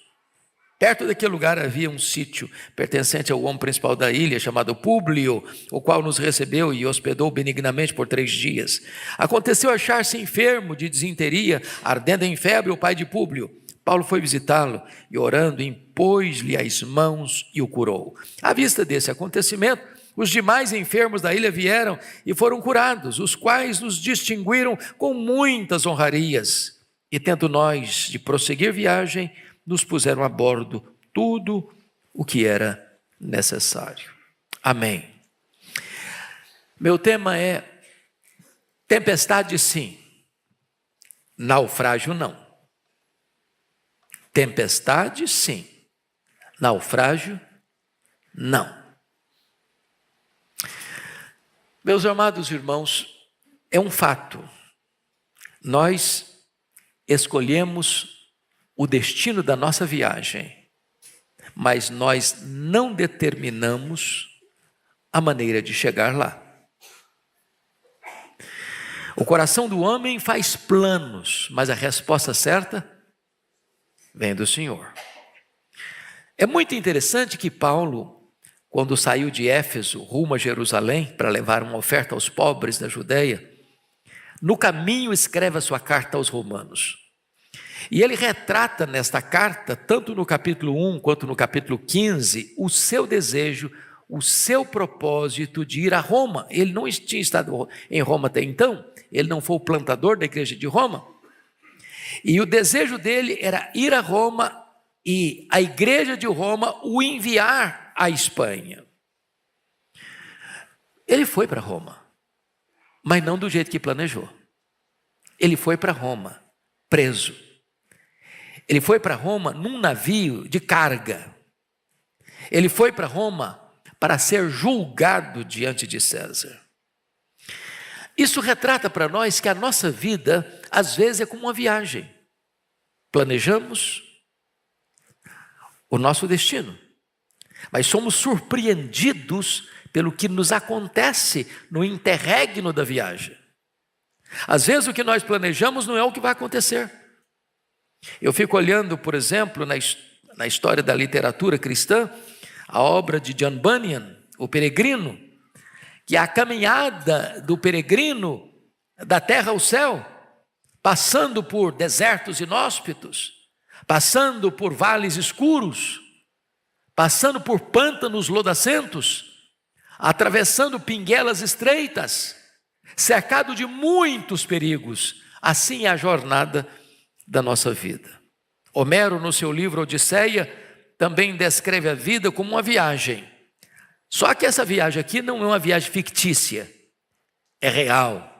A: Perto daquele lugar havia um sítio pertencente ao homem principal da ilha, chamado Públio, o qual nos recebeu e hospedou benignamente por 3 dias. Aconteceu achar-se enfermo de disenteria, ardendo em febre o pai de Públio. Paulo foi visitá-lo e, orando, impôs-lhe as mãos e o curou. À vista desse acontecimento, os demais enfermos da ilha vieram e foram curados, os quais nos distinguiram com muitas honrarias. E tendo nós de prosseguir viagem, nos puseram a bordo tudo o que era necessário. Amém. Meu tema é tempestade sim, naufrágio não. Tempestade sim, naufrágio não. Meus amados irmãos, é um fato. Nós escolhemos o destino da nossa viagem, mas nós não determinamos a maneira de chegar lá. O coração do homem faz planos, mas a resposta certa vem do Senhor. É muito interessante que Paulo, quando saiu de Éfeso rumo a Jerusalém para levar uma oferta aos pobres da Judeia, no caminho escreve a sua carta aos Romanos. E ele retrata nesta carta, tanto no capítulo 1 quanto no capítulo 15, o seu desejo, o seu propósito de ir a Roma. Ele não tinha estado em Roma até então, ele não foi o plantador da igreja de Roma. E o desejo dele era ir a Roma e a igreja de Roma o enviar à Espanha. Ele foi para Roma, mas não do jeito que planejou. Ele foi para Roma preso. Ele foi para Roma num navio de carga. Ele foi para Roma para ser julgado diante de César. Isso retrata para nós que a nossa vida, às vezes, é como uma viagem. Planejamos o nosso destino, mas somos surpreendidos pelo que nos acontece no interregno da viagem. Às vezes o que nós planejamos não é o que vai acontecer. Eu fico olhando, por exemplo, na história da literatura cristã, a obra de John Bunyan, O Peregrino, que a caminhada do peregrino da terra ao céu, passando por desertos inóspitos, passando por vales escuros, passando por pântanos lodacentos, atravessando pinguelas estreitas, cercado de muitos perigos. Assim é a jornada da nossa vida. Homero, no seu livro Odisseia, também descreve a vida como uma viagem. Só que essa viagem aqui não é uma viagem fictícia, é real.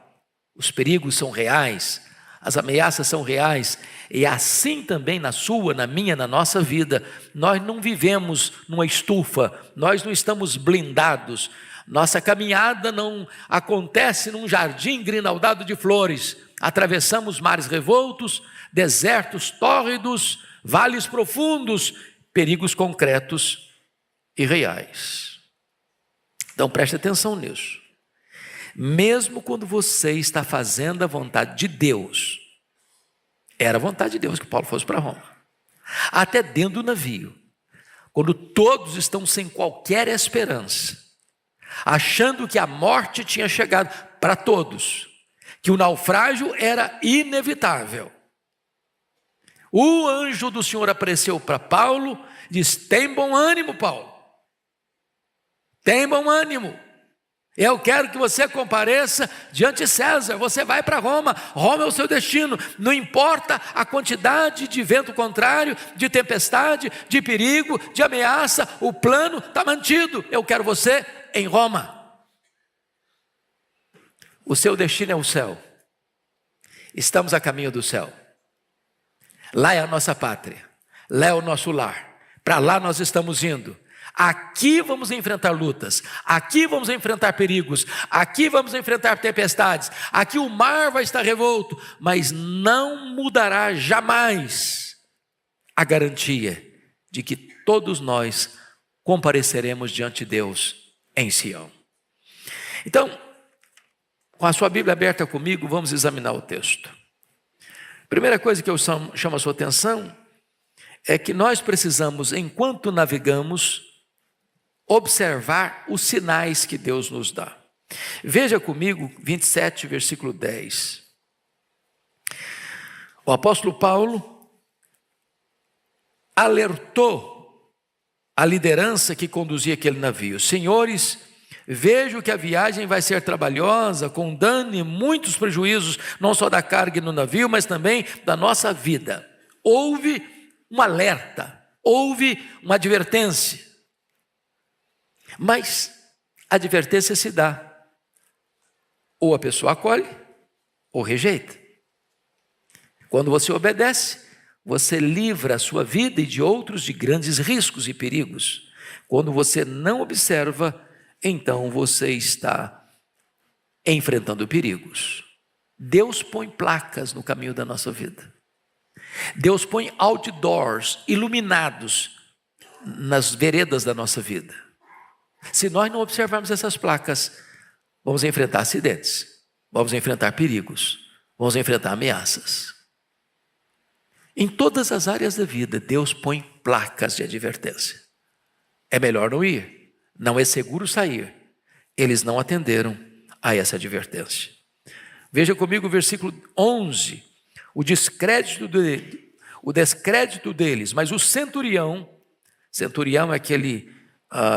A: Os perigos são reais, as ameaças são reais, e assim também na sua, na minha, na nossa vida. Nós não vivemos numa estufa, nós não estamos blindados, nossa caminhada não acontece num jardim grinaldado de flores. Atravessamos mares revoltos, desertos tórridos, vales profundos, perigos concretos e reais. Então preste atenção nisso. Mesmo quando você está fazendo a vontade de Deus, era a vontade de Deus que Paulo fosse para Roma, até dentro do navio, quando todos estão sem qualquer esperança, achando que a morte tinha chegado para todos, que o naufrágio era inevitável, o anjo do Senhor apareceu para Paulo, diz: tem bom ânimo, Paulo, tem bom ânimo. Eu quero que você compareça diante de César, você vai para Roma, Roma é o seu destino, não importa a quantidade de vento contrário, de tempestade, de perigo, de ameaça, o plano está mantido, eu quero você em Roma. O seu destino é o céu, estamos a caminho do céu, lá é a nossa pátria, lá é o nosso lar, para lá nós estamos indo. Aqui vamos enfrentar lutas, aqui vamos enfrentar perigos, aqui vamos enfrentar tempestades, aqui o mar vai estar revolto, mas não mudará jamais a garantia de que todos nós compareceremos diante de Deus em Sião. Então, com a sua Bíblia aberta comigo, vamos examinar o texto. Primeira coisa que eu chamo a sua atenção é que nós precisamos, enquanto navegamos, observar os sinais que Deus nos dá. Veja comigo 27, versículo 10. O apóstolo Paulo alertou a liderança que conduzia aquele navio: senhores, vejo que a viagem vai ser trabalhosa, com dano e muitos prejuízos, não só da carga no navio, mas também da nossa vida. Houve um alerta, houve uma advertência. Mas a advertência se dá, ou a pessoa acolhe, ou rejeita. Quando você obedece, você livra a sua vida e de outros de grandes riscos e perigos. Quando você não observa, então você está enfrentando perigos. Deus põe placas no caminho da nossa vida. Deus põe outdoors iluminados nas veredas da nossa vida. Se nós não observarmos essas placas, vamos enfrentar acidentes, vamos enfrentar perigos, vamos enfrentar ameaças. Em todas as áreas da vida, Deus põe placas de advertência. É melhor não ir, não é seguro sair. Eles não atenderam a essa advertência. Veja comigo o versículo 11, o descrédito deles, mas o centurião é aquele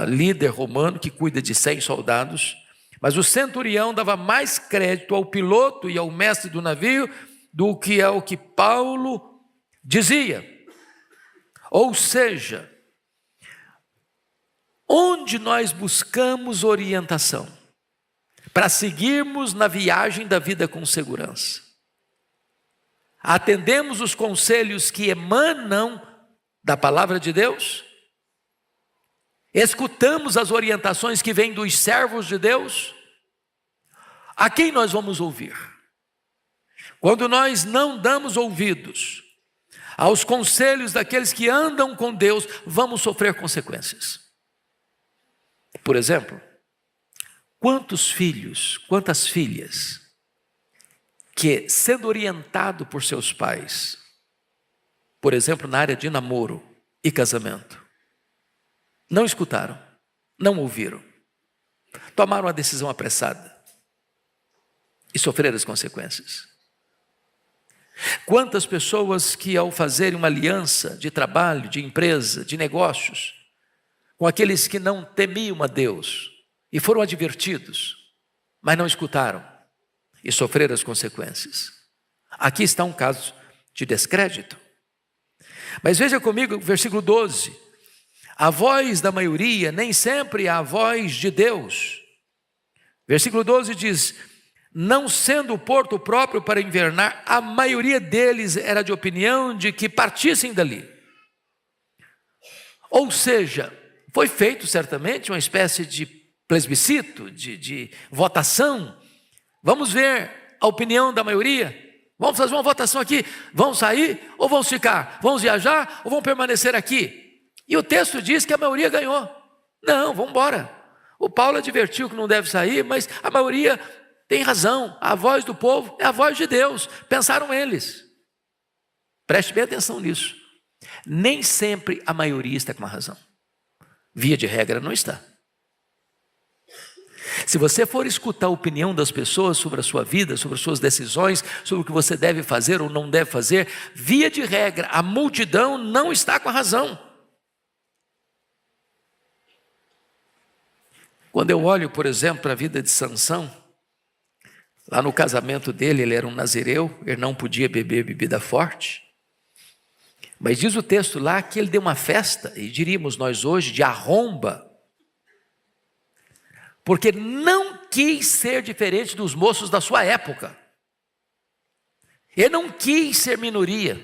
A: líder romano que cuida de 100 soldados, mas o centurião dava mais crédito ao piloto e ao mestre do navio do que ao que Paulo dizia. Ou seja, onde nós buscamos orientação para seguirmos na viagem da vida com segurança, atendemos os conselhos que emanam da palavra de Deus, escutamos as orientações que vêm dos servos de Deus, a quem nós vamos ouvir? Quando nós não damos ouvidos aos conselhos daqueles que andam com Deus, vamos sofrer consequências. Por exemplo, quantos filhos, quantas filhas, que sendo orientado por seus pais, por exemplo, na área de namoro e casamento, não escutaram, não ouviram. tomaram uma decisão apressada e sofreram as consequências. Quantas pessoas que, ao fazerem uma aliança de trabalho, de empresa, de negócios, com aqueles que não temiam a Deus e foram advertidos, mas não escutaram e sofreram as consequências. Aqui está um caso de descrédito. Mas veja comigo o versículo 12. A voz da maioria nem sempre é a voz de Deus. Versículo 12 diz: não sendo o porto próprio para invernar, a maioria deles era de opinião de que partissem dali. Ou seja, foi feito certamente uma espécie de plebiscito, de votação. Vamos ver a opinião da maioria. Vamos fazer uma votação aqui. Vão sair ou vão ficar? Vamos viajar ou vão permanecer aqui? E o texto diz que a maioria ganhou. Não, vamos embora. O Paulo advertiu que não deve sair, mas a maioria tem razão. A voz do povo é a voz de Deus. Pensaram eles. Preste bem atenção nisso. Nem sempre a maioria está com a razão. Via de regra não está. Se você for escutar a opinião das pessoas sobre a sua vida, sobre as suas decisões, sobre o que você deve fazer ou não deve fazer, via de regra, a multidão não está com a razão. Quando eu olho, por exemplo, para a vida de Sansão, lá no casamento dele, ele era um nazireu, ele não podia beber bebida forte. Mas diz o texto lá que ele deu uma festa, e diríamos nós hoje, de arromba, porque não quis ser diferente dos moços da sua época. Ele não quis ser minoria.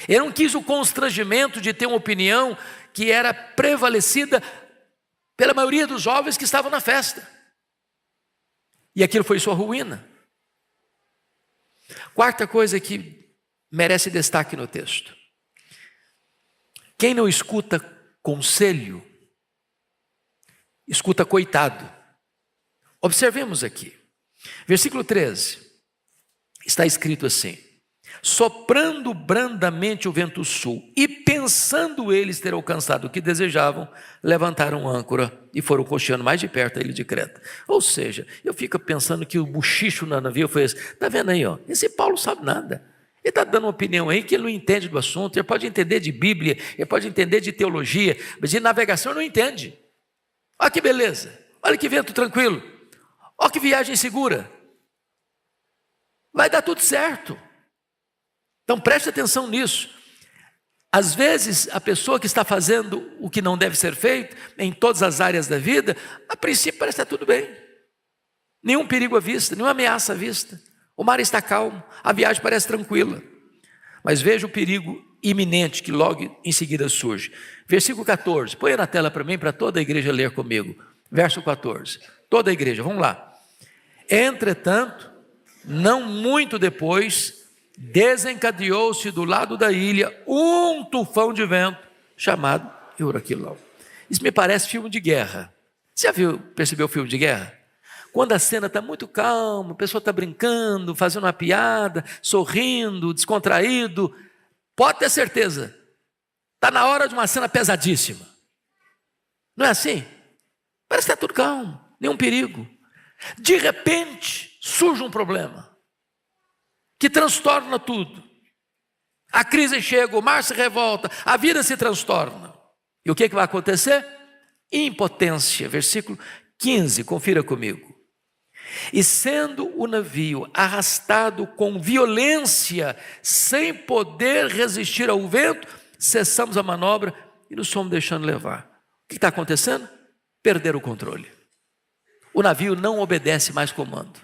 A: Ele não quis o constrangimento de ter uma opinião que era prevalecida pela maioria dos jovens que estavam na festa. E aquilo foi sua ruína. Quarta coisa que merece destaque no texto. Quem não escuta conselho, escuta coitado. Observemos aqui. Versículo 13. Está escrito assim: soprando brandamente o vento sul, e pensando eles ter alcançado o que desejavam, levantaram âncora e foram cocheando mais de perto a ilha de Creta. Ou seja, eu fico pensando que o bochicho no navio foi esse. Está vendo aí, ó? Esse Paulo sabe nada. Ele está dando uma opinião aí que ele não entende do assunto. Ele pode entender de Bíblia, ele pode entender de teologia, mas de navegação ele não entende. Olha que beleza, olha que vento tranquilo, olha que viagem segura. Vai dar tudo certo. Então preste atenção nisso. Às vezes a pessoa que está fazendo o que não deve ser feito, em todas as áreas da vida, a princípio parece estar tudo bem. Nenhum perigo à vista, nenhuma ameaça à vista. O mar está calmo, a viagem parece tranquila. Mas veja o perigo iminente que logo em seguida surge. Versículo 14, põe na tela para mim, para toda a igreja ler comigo. Verso 14, toda a igreja, vamos lá. Entretanto, não muito depois, desencadeou-se do lado da ilha um tufão de vento chamado Euraquilão. Isso me parece filme de guerra. Você já percebeu filme de guerra? Quando a cena está muito calma, a pessoa está brincando, fazendo uma piada, sorrindo, descontraído, pode ter certeza, está na hora de uma cena pesadíssima. Não é assim? Parece que está tudo calmo, nenhum perigo. De repente, surge um problema que transtorna tudo. A crise chega, o mar se revolta, a vida se transtorna. E o que vai acontecer? Impotência. Versículo 15, confira comigo. E sendo o navio arrastado com violência, sem poder resistir ao vento, cessamos a manobra e nos fomos deixando levar. O que está acontecendo? Perderam o controle. O navio não obedece mais comando.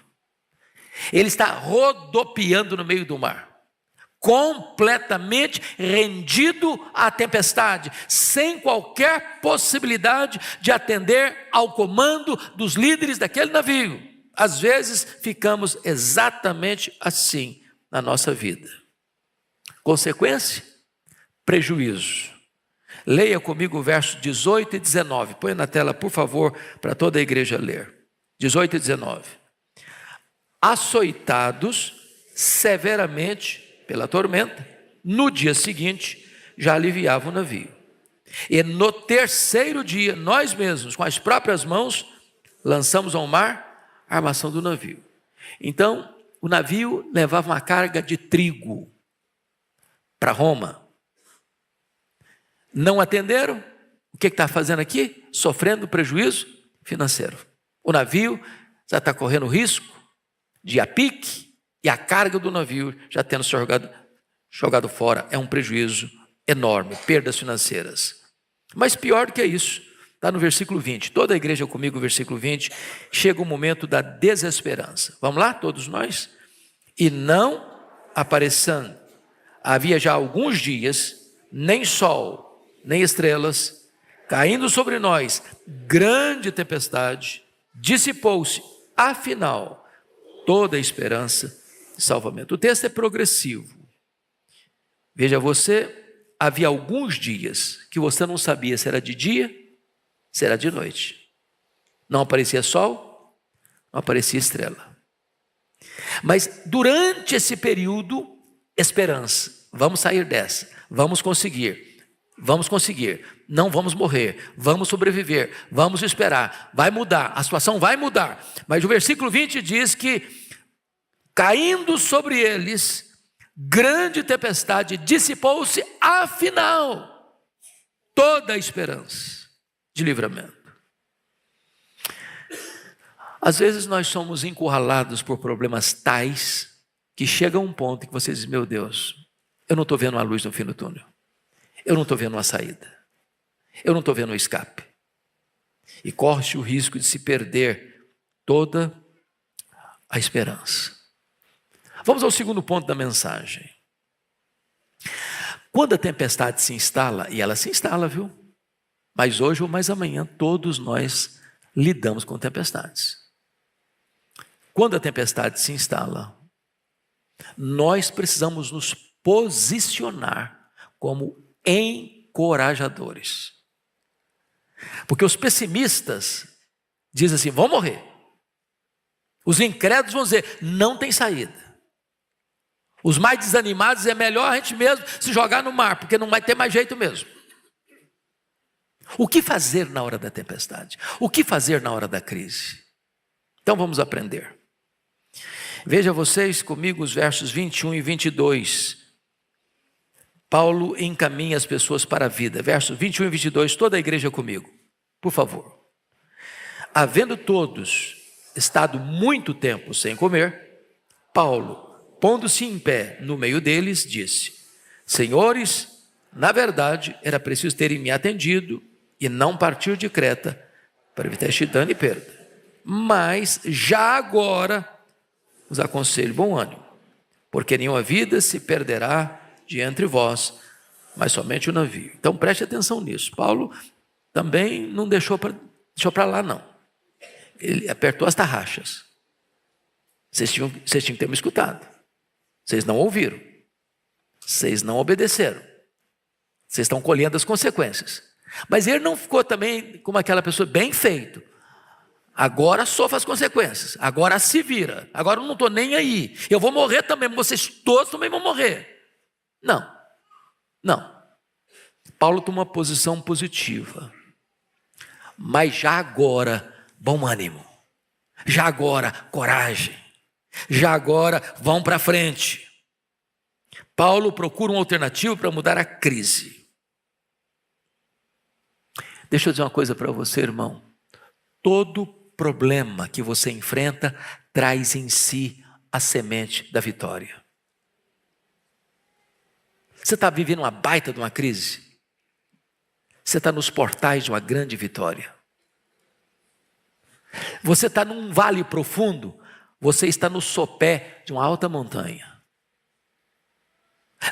A: Ele está rodopiando no meio do mar, completamente rendido à tempestade, sem qualquer possibilidade de atender ao comando dos líderes daquele navio. Às vezes ficamos exatamente assim na nossa vida. Consequência? Prejuízo. Leia comigo o verso 18 e 19. Põe na tela, por favor, para toda a igreja ler. 18 e 19. Açoitados severamente pela tormenta, no dia seguinte já aliviava o navio. E no terceiro dia, nós mesmos, com as próprias mãos, lançamos ao mar a armação do navio. Então, o navio levava uma carga de trigo para Roma. Não atenderam? O que está fazendo aqui? Sofrendo prejuízo financeiro. O navio já está correndo risco de ir a pique e a carga do navio já tendo jogado fora. É um prejuízo enorme, perdas financeiras. Mas pior do que isso, está no versículo 20. Toda a igreja comigo, versículo 20, chega o momento da desesperança. Vamos lá, todos nós? E não aparecendo, havia já alguns dias, nem sol, nem estrelas, caindo sobre nós, grande tempestade, dissipou-se, afinal, toda a esperança de salvamento. O texto é progressivo. Veja você, havia alguns dias que você não sabia se era de dia, se era de noite. Não aparecia sol, não aparecia estrela. Mas durante esse período, esperança. Vamos sair dessa, vamos conseguir, não vamos morrer, vamos sobreviver, vamos esperar, vai mudar, a situação vai mudar. Mas o versículo 20 diz que, caindo sobre eles, grande tempestade, dissipou-se, afinal, toda a esperança de livramento. Às vezes nós somos encurralados por problemas tais que chega a um ponto que você diz, meu Deus, eu não estou vendo a luz no fim do túnel, eu não estou vendo uma saída, eu não estou vendo um escape. E corre-se o risco de se perder toda a esperança. Vamos ao segundo ponto da mensagem. Quando a tempestade se instala, e ela se instala, viu? Mas hoje ou mais amanhã, todos nós lidamos com tempestades. Quando a tempestade se instala, nós precisamos nos posicionar como encorajadores. Porque os pessimistas dizem assim, vão morrer. Os incrédulos vão dizer, não tem saída. Os mais desanimados, é melhor a gente mesmo se jogar no mar, porque não vai ter mais jeito mesmo. O que fazer na hora da tempestade? O que fazer na hora da crise? Então vamos aprender. Veja vocês comigo os versos 21 e 22. Paulo encaminha as pessoas para a vida. Versos 21 e 22, toda a igreja comigo, por favor. Havendo todos estado muito tempo sem comer, Paulo, pondo-se em pé no meio deles, disse, senhores, na verdade era preciso terem me atendido e não partir de Creta para evitar este dano e perda. Mas já agora os aconselho bom ânimo, porque nenhuma vida se perderá de entre vós, mas somente o navio. Então preste atenção nisso. Paulo também não deixou para lá não. Ele apertou as tarraxas. Vocês tinham que ter me escutado. Vocês não ouviram. Vocês não obedeceram. Vocês estão colhendo as consequências. Mas ele não ficou também como aquela pessoa bem feito. Agora sofra as consequências. Agora se vira. Agora eu não estou nem aí. Eu vou morrer também. Vocês todos também vão morrer. Não. Paulo toma uma posição positiva. Mas já agora, bom ânimo. Já agora, coragem. Já agora, vão para frente. Paulo procura uma alternativa para mudar a crise. Deixa eu dizer uma coisa para você, irmão. Todo problema que você enfrenta traz em si a semente da vitória. Você está vivendo uma baita de uma crise? Você está nos portais de uma grande vitória. Você está num vale profundo, você está no sopé de uma alta montanha.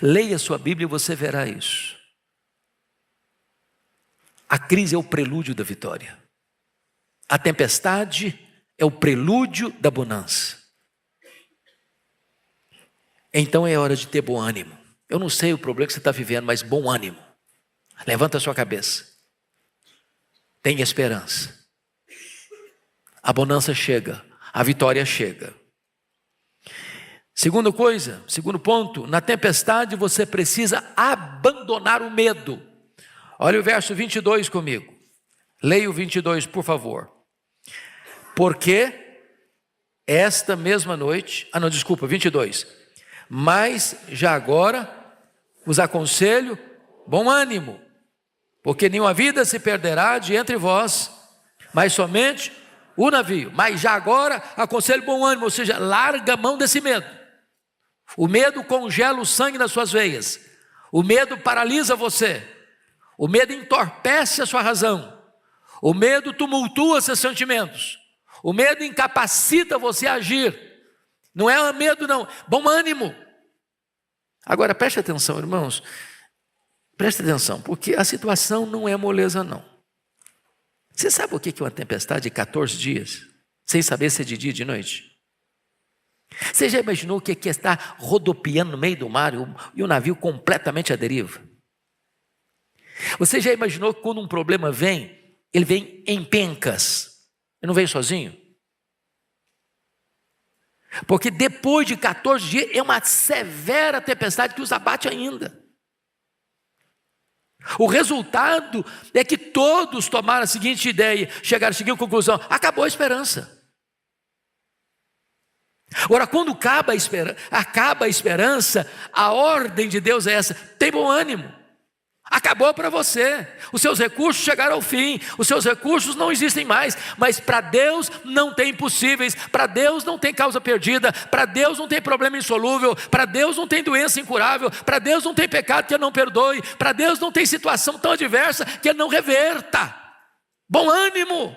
A: Leia sua Bíblia e você verá isso. A crise é o prelúdio da vitória. A tempestade é o prelúdio da bonança. Então é hora de ter bom ânimo. Eu não sei o problema que você está vivendo, mas bom ânimo. Levanta a sua cabeça. Tenha esperança. A bonança chega, a vitória chega. Segunda coisa, segundo ponto, na tempestade você precisa abandonar o medo. Olha o verso 22 comigo. Leia o 22, por favor. Porque esta mesma noite, 22. Mas já agora vos aconselho bom ânimo, porque nenhuma vida se perderá de entre vós, mas somente o navio. Mas já agora aconselho bom ânimo, ou seja, larga a mão desse medo. O medo congela o sangue nas suas veias. O medo paralisa você. O medo entorpece a sua razão. O medo tumultua seus sentimentos. O medo incapacita você a agir. Não é medo não, bom ânimo. Agora preste atenção, irmãos. Preste atenção, porque a situação não é moleza não. Você sabe o que é uma tempestade de 14 dias? Sem saber se é de dia ou de noite? Você já imaginou o que é estar rodopiando no meio do mar e o navio completamente à deriva? Você já imaginou que quando um problema vem, ele vem em pencas? Ele não vem sozinho? Porque depois de 14 dias é uma severa tempestade que os abate ainda. O resultado é que todos tomaram a seguinte ideia, chegaram à seguinte conclusão: acabou a esperança. Agora, quando acaba a esperança, a ordem de Deus é essa: tem bom ânimo. Acabou para você, os seus recursos chegaram ao fim, os seus recursos não existem mais, mas para Deus não tem impossíveis, para Deus não tem causa perdida, para Deus não tem problema insolúvel, para Deus não tem doença incurável, para Deus não tem pecado que Ele não perdoe, para Deus não tem situação tão adversa que Ele não reverta. Bom ânimo.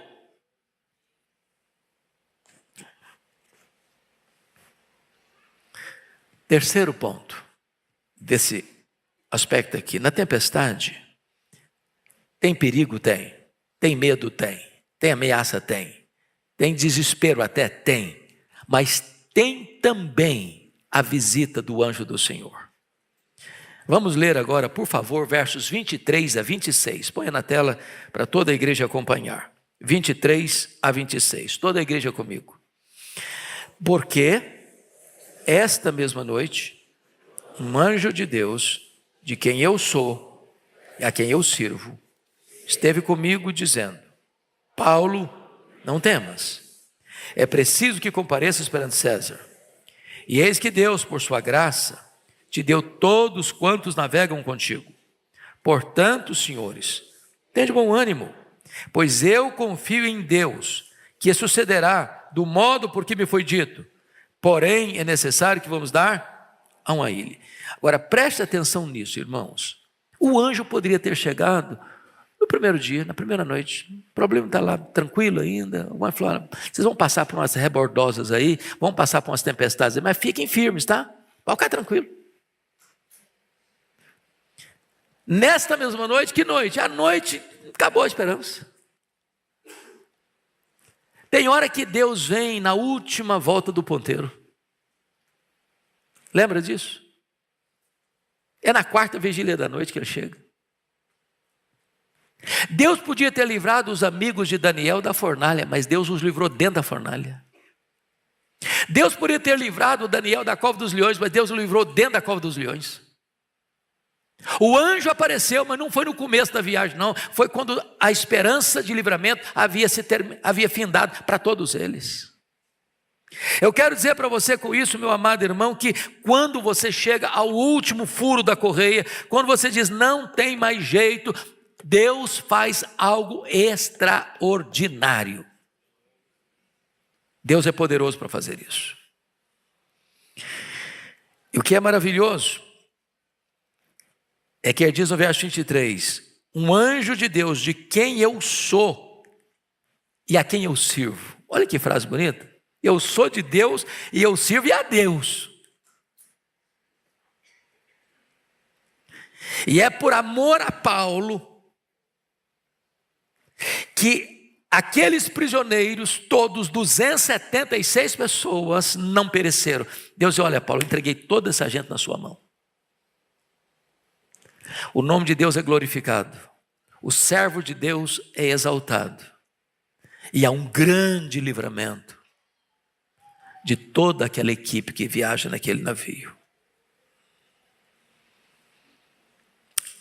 A: Terceiro ponto desse aspecto aqui: na tempestade, tem perigo? Tem medo? Tem ameaça? Tem desespero? Até tem, mas tem também a visita do anjo do Senhor. Vamos ler agora, por favor, versos 23 a 26, ponha na tela para toda a igreja acompanhar, 23 a 26, toda a igreja comigo. Porque esta mesma noite, um anjo de Deus, de quem eu sou e a quem eu sirvo, esteve comigo dizendo: Paulo, não temas, é preciso que compareças perante César. E eis que Deus, por sua graça, te deu todos quantos navegam contigo. Portanto, senhores, tende bom ânimo, pois eu confio em Deus, que sucederá do modo por que me foi dito. Porém, é necessário que vamos dar a uma ilha. Agora, preste atenção nisso, irmãos. O anjo poderia ter chegado no primeiro dia, na primeira noite. O problema está lá tranquilo ainda. O anjo falou: vocês vão passar por umas rebordosas aí, vão passar por umas tempestades aí, mas fiquem firmes, tá? Pode ficar tranquilo. Nesta mesma noite, que noite? À noite, acabou a esperança. Tem hora que Deus vem na última volta do ponteiro. Lembra disso? É na quarta vigília da noite que Ele chega. Deus podia ter livrado os amigos de Daniel da fornalha, mas Deus os livrou dentro da fornalha. Deus poderia ter livrado Daniel da cova dos leões, mas Deus o livrou dentro da cova dos leões. O anjo apareceu, mas não foi no começo da viagem, não. Foi quando a esperança de livramento havia findado para todos eles. Eu quero dizer para você com isso, meu amado irmão, que quando você chega ao último furo da correia, quando você diz não tem mais jeito, Deus faz algo extraordinário. Deus é poderoso para fazer isso. E o que é maravilhoso é que ele diz no verso 23, um anjo de Deus de quem eu sou e a quem eu sirvo. Olha que frase bonita. Eu sou de Deus e eu sirvo a Deus. E é por amor a Paulo que aqueles prisioneiros, todos 276 pessoas, não pereceram. Deus diz: olha, Paulo, eu entreguei toda essa gente na sua mão. O nome de Deus é glorificado, o servo de Deus é exaltado, e há um grande livramento de toda aquela equipe que viaja naquele navio.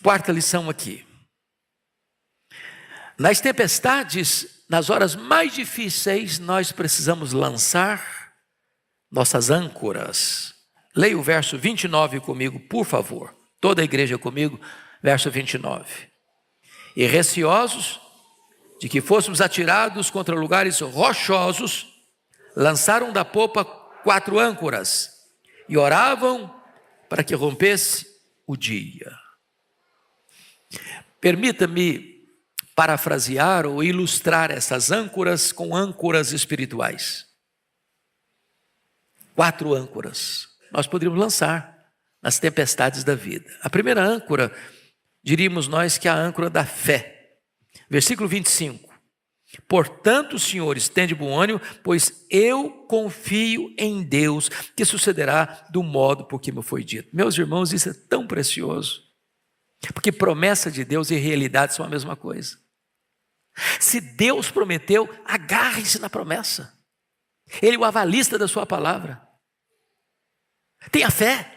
A: Quarta lição aqui: Nas tempestades, nas horas mais difíceis, nós precisamos lançar nossas âncoras. Leia o verso 29 comigo, por favor. Toda a igreja comigo, verso 29. E receosos de que fôssemos atirados contra lugares rochosos, lançaram da popa 4 âncoras e oravam para que rompesse o dia. Permita-me parafrasear ou ilustrar essas âncoras com âncoras espirituais. 4 âncoras nós poderíamos lançar nas tempestades da vida. A primeira âncora, diríamos nós que é a âncora da fé. Versículo 25. Portanto, senhores, tende bom ânimo, pois eu confio em Deus, que sucederá do modo por que me foi dito. Meus irmãos, isso é tão precioso, porque promessa de Deus e realidade são a mesma coisa. Se Deus prometeu, agarre-se na promessa. Ele é o avalista da sua palavra. Tenha fé.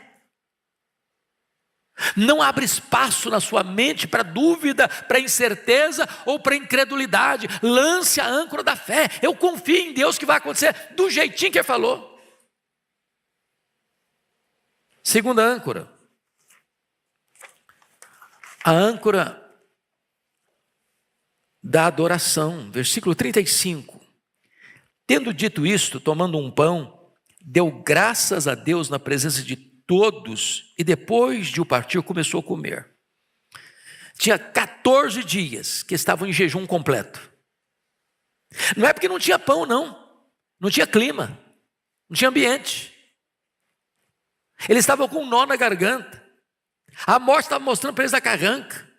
A: Não abre espaço na sua mente para dúvida, para incerteza ou para incredulidade. Lance a âncora da fé. Eu confio em Deus que vai acontecer do jeitinho que Ele falou. Segunda âncora. A âncora da adoração. Versículo 35. Tendo dito isto, tomando um pão, deu graças a Deus na presença de todos, e depois de o partir, começou a comer. Tinha 14 dias que estavam em jejum completo. Não é porque não tinha pão, não. Não tinha clima. Não tinha ambiente. Eles estavam com um nó na garganta. A morte estava mostrando para eles a carranca.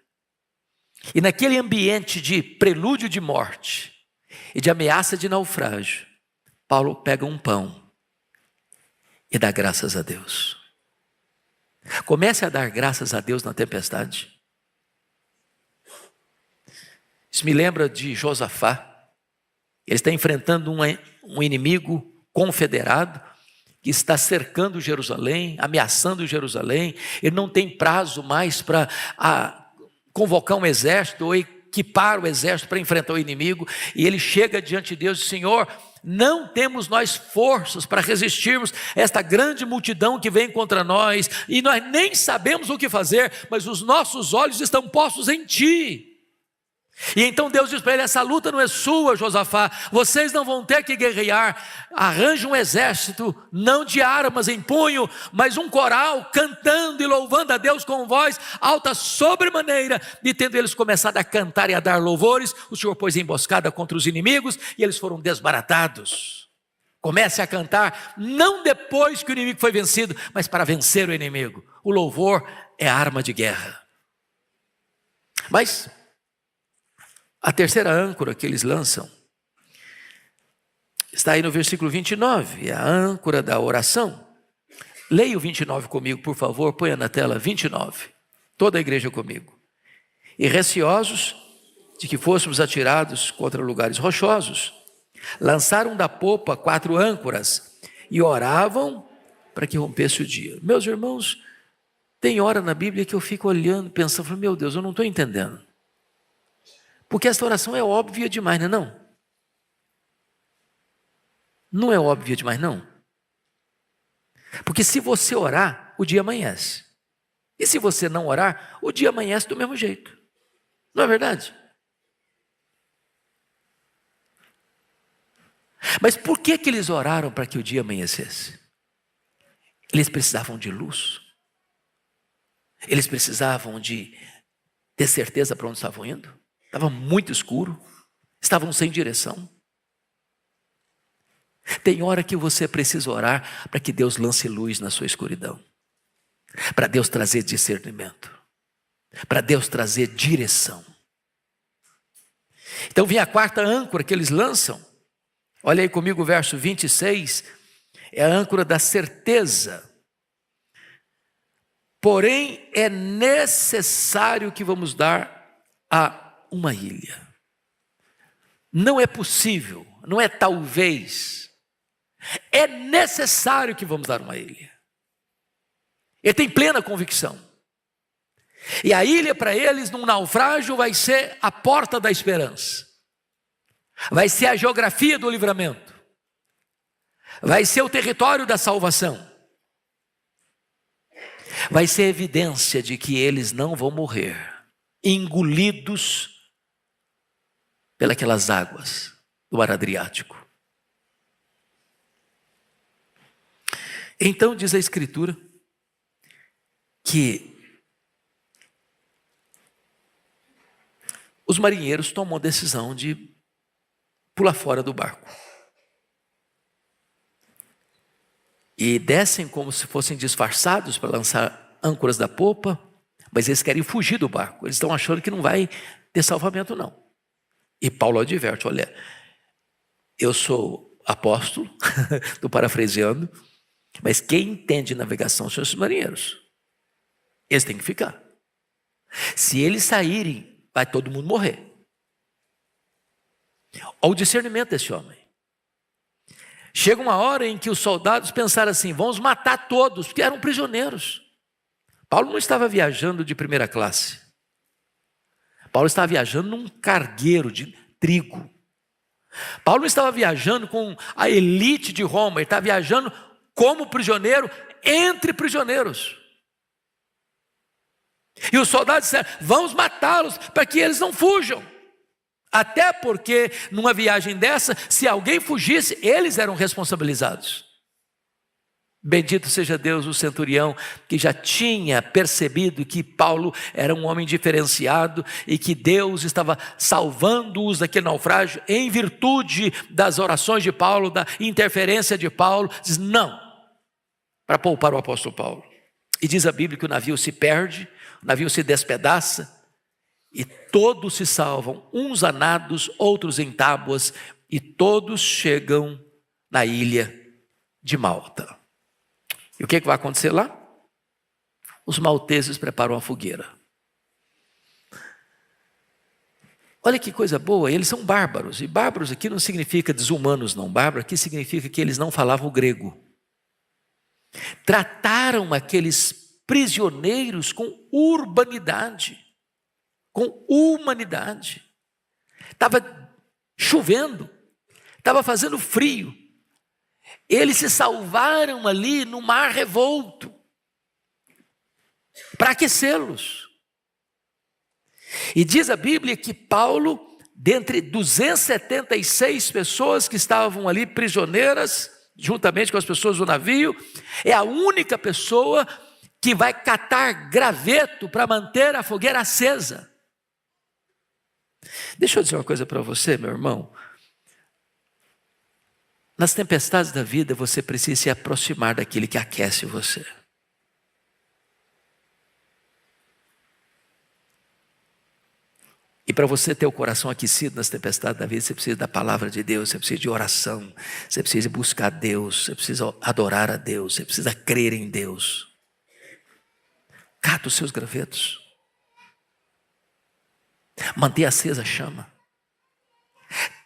A: E naquele ambiente de prelúdio de morte e de ameaça de naufrágio, Paulo pega um pão e dá graças a Deus. Comece a dar graças a Deus na tempestade. Isso me lembra de Josafá. Ele está enfrentando um inimigo confederado que está cercando Jerusalém, ameaçando Jerusalém. Ele não tem prazo mais para convocar um exército ou equipar o exército para enfrentar o inimigo. E ele chega diante de Deus e diz: Senhor, não temos nós forças para resistirmos a esta grande multidão que vem contra nós, e nós nem sabemos o que fazer, mas os nossos olhos estão postos em Ti. E então Deus diz para ele: essa luta não é sua, Josafá, vocês não vão ter que guerrear. Arranje um exército, não de armas em punho, mas um coral cantando e louvando a Deus com voz alta sobremaneira. E tendo eles começado a cantar e a dar louvores, o Senhor pôs emboscada contra os inimigos e eles foram desbaratados. Comece a cantar, não depois que o inimigo foi vencido, mas para vencer o inimigo. O louvor é a arma de guerra. Mas a terceira âncora que eles lançam está aí no versículo 29, é a âncora da oração. Leia o 29 comigo, por favor, ponha na tela 29. Toda a igreja comigo. E receosos de que fôssemos atirados contra lugares rochosos, lançaram da popa 4 âncoras e oravam para que rompesse o dia. Meus irmãos, tem hora na Bíblia que eu fico olhando, pensando: meu Deus, eu não estou entendendo. Porque essa oração é óbvia demais, não é não? Não é óbvia demais, não? Porque se você orar, o dia amanhece. E se você não orar, o dia amanhece do mesmo jeito. Não é verdade? Mas por que eles oraram para que o dia amanhecesse? Eles precisavam de luz. Eles precisavam de ter certeza para onde estavam indo. Estava muito escuro, estavam sem direção. Tem hora que você precisa orar para que Deus lance luz na sua escuridão, para Deus trazer discernimento, para Deus trazer direção. Então vem a quarta âncora que eles lançam. Olha aí comigo o verso 26, é a âncora da certeza. Porém, é necessário que vamos dar a uma ilha. Não é possível, não é talvez, é necessário que vamos dar uma ilha. Ele tem plena convicção E a ilha para eles, num naufrágio, vai ser a porta da esperança. Vai ser a geografia do livramento. Vai ser o território da salvação. Vai ser evidência de que eles não vão morrer engolidos pelas águas do mar Adriático. Então diz a Escritura que os marinheiros tomam a decisão de pular fora do barco. E descem como se fossem disfarçados para lançar âncoras da popa, mas eles querem fugir do barco. Eles estão achando que não vai ter salvamento, não. E Paulo adverte: olha, eu sou apóstolo, estou parafraseando, mas quem entende navegação são esses marinheiros. Eles têm que ficar. Se eles saírem, vai todo mundo morrer. Olha o discernimento desse homem. Chega uma hora em que os soldados pensaram assim: vamos matar todos, porque eram prisioneiros. Paulo não estava viajando de primeira classe. Paulo estava viajando num cargueiro de trigo. Paulo não estava viajando com a elite de Roma, ele estava viajando como prisioneiro entre prisioneiros. E os soldados disseram: vamos matá-los para que eles não fujam. Até porque numa viagem dessa, se alguém fugisse, eles eram responsabilizados. Bendito seja Deus, o centurião, que já tinha percebido que Paulo era um homem diferenciado e que Deus estava salvando-os daquele naufrágio em virtude das orações de Paulo, da interferência de Paulo. Diz não, para poupar o apóstolo Paulo. E diz a Bíblia que o navio se perde, o navio se despedaça e todos se salvam, uns a nados, outros em tábuas, e todos chegam na ilha de Malta. E o que vai acontecer lá? Os malteses preparam a fogueira. Olha que coisa boa, eles são bárbaros. E bárbaros aqui não significa desumanos, não. Bárbaro aqui significa que eles não falavam grego. Trataram aqueles prisioneiros com urbanidade, com humanidade. Estava chovendo, estava fazendo frio. Eles se salvaram ali no mar revolto para aquecê-los. E diz a Bíblia que Paulo, dentre 276 pessoas que estavam ali prisioneiras, juntamente com as pessoas do navio, é a única pessoa que vai catar graveto para manter a fogueira acesa. Deixa eu dizer uma coisa para você, meu irmão. Nas tempestades da vida, você precisa se aproximar daquele que aquece você. E para você ter o coração aquecido nas tempestades da vida, você precisa da palavra de Deus, você precisa de oração, você precisa buscar Deus, você precisa adorar a Deus, você precisa crer em Deus. Cata os seus gravetos. Mantenha acesa a chama.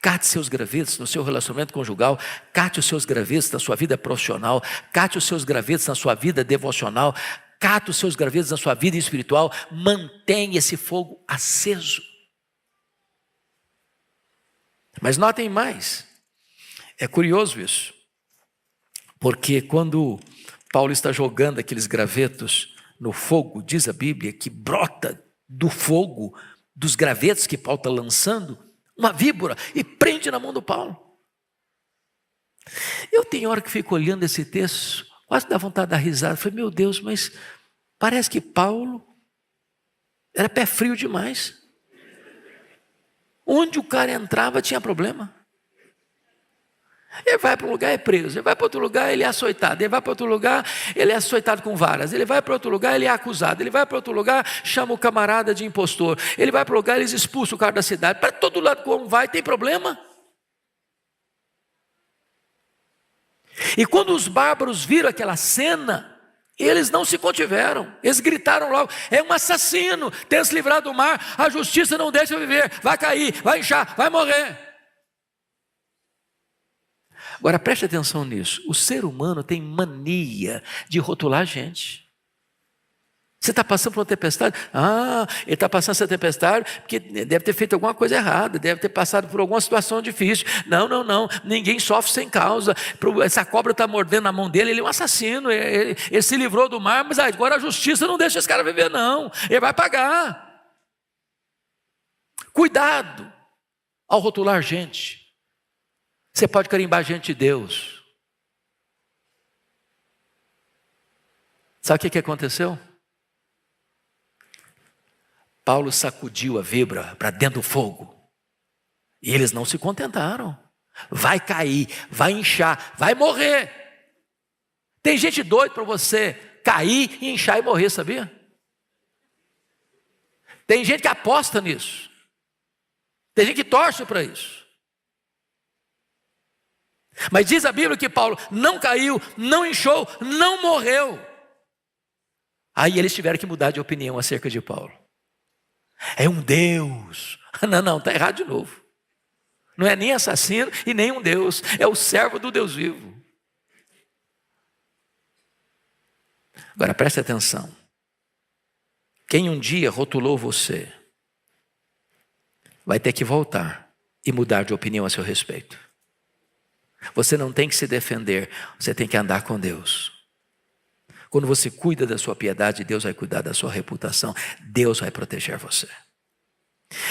A: Cate seus gravetos no seu relacionamento conjugal, cate os seus gravetos na sua vida profissional, cate os seus gravetos na sua vida devocional, cate os seus gravetos na sua vida espiritual, mantenha esse fogo aceso. Mas notem mais, é curioso isso, porque quando Paulo está jogando aqueles gravetos no fogo, diz a Bíblia que brota do fogo, dos gravetos que Paulo está lançando, uma víbora, e prende na mão do Paulo. Eu tenho hora que fico olhando esse texto, quase dá vontade de dar risada. Falei, meu Deus, mas parece que Paulo era pé frio demais. Onde o cara entrava tinha problema. Ele vai para um lugar, é preso. Ele vai para outro lugar, ele é açoitado. Ele vai para outro lugar, ele é açoitado com varas. Ele vai para outro lugar, ele é acusado. Ele vai para outro lugar, chama o camarada de impostor. Ele vai para o lugar, eles expulsam o cara da cidade. Para todo lado que o homem vai, tem problema. E quando os bárbaros viram aquela cena, eles não se contiveram. Eles gritaram logo, é um assassino, tem se livrado do mar, a justiça não deixa viver, vai cair, vai inchar, vai morrer. Agora preste atenção nisso, o ser humano tem mania de rotular a gente. Você está passando por uma tempestade? Ele está passando essa tempestade porque deve ter feito alguma coisa errada, deve ter passado por alguma situação difícil. Não. Ninguém sofre sem causa. Essa cobra está mordendo na mão dele, ele é um assassino. Ele se livrou do mar, mas agora a justiça não deixa esse cara viver, não. Ele vai pagar. Cuidado ao rotular gente. Você pode carimbar gente de Deus. Sabe o que aconteceu? Paulo sacudiu a vibra para dentro do fogo. E eles não se contentaram. Vai cair, vai inchar, vai morrer. Tem gente doida para você cair, inchar e morrer, sabia? Tem gente que aposta nisso. Tem gente que torce para isso. Mas diz a Bíblia que Paulo não caiu, não inchou, não morreu. Aí eles tiveram que mudar de opinião acerca de Paulo. É um Deus. Não, está errado de novo. Não é nem assassino e nem um Deus. É o servo do Deus vivo. Agora preste atenção. Quem um dia rotulou você, vai ter que voltar e mudar de opinião a seu respeito. Você não tem que se defender, você tem que andar com Deus. Quando você cuida da sua piedade, Deus vai cuidar da sua reputação. Deus vai proteger você.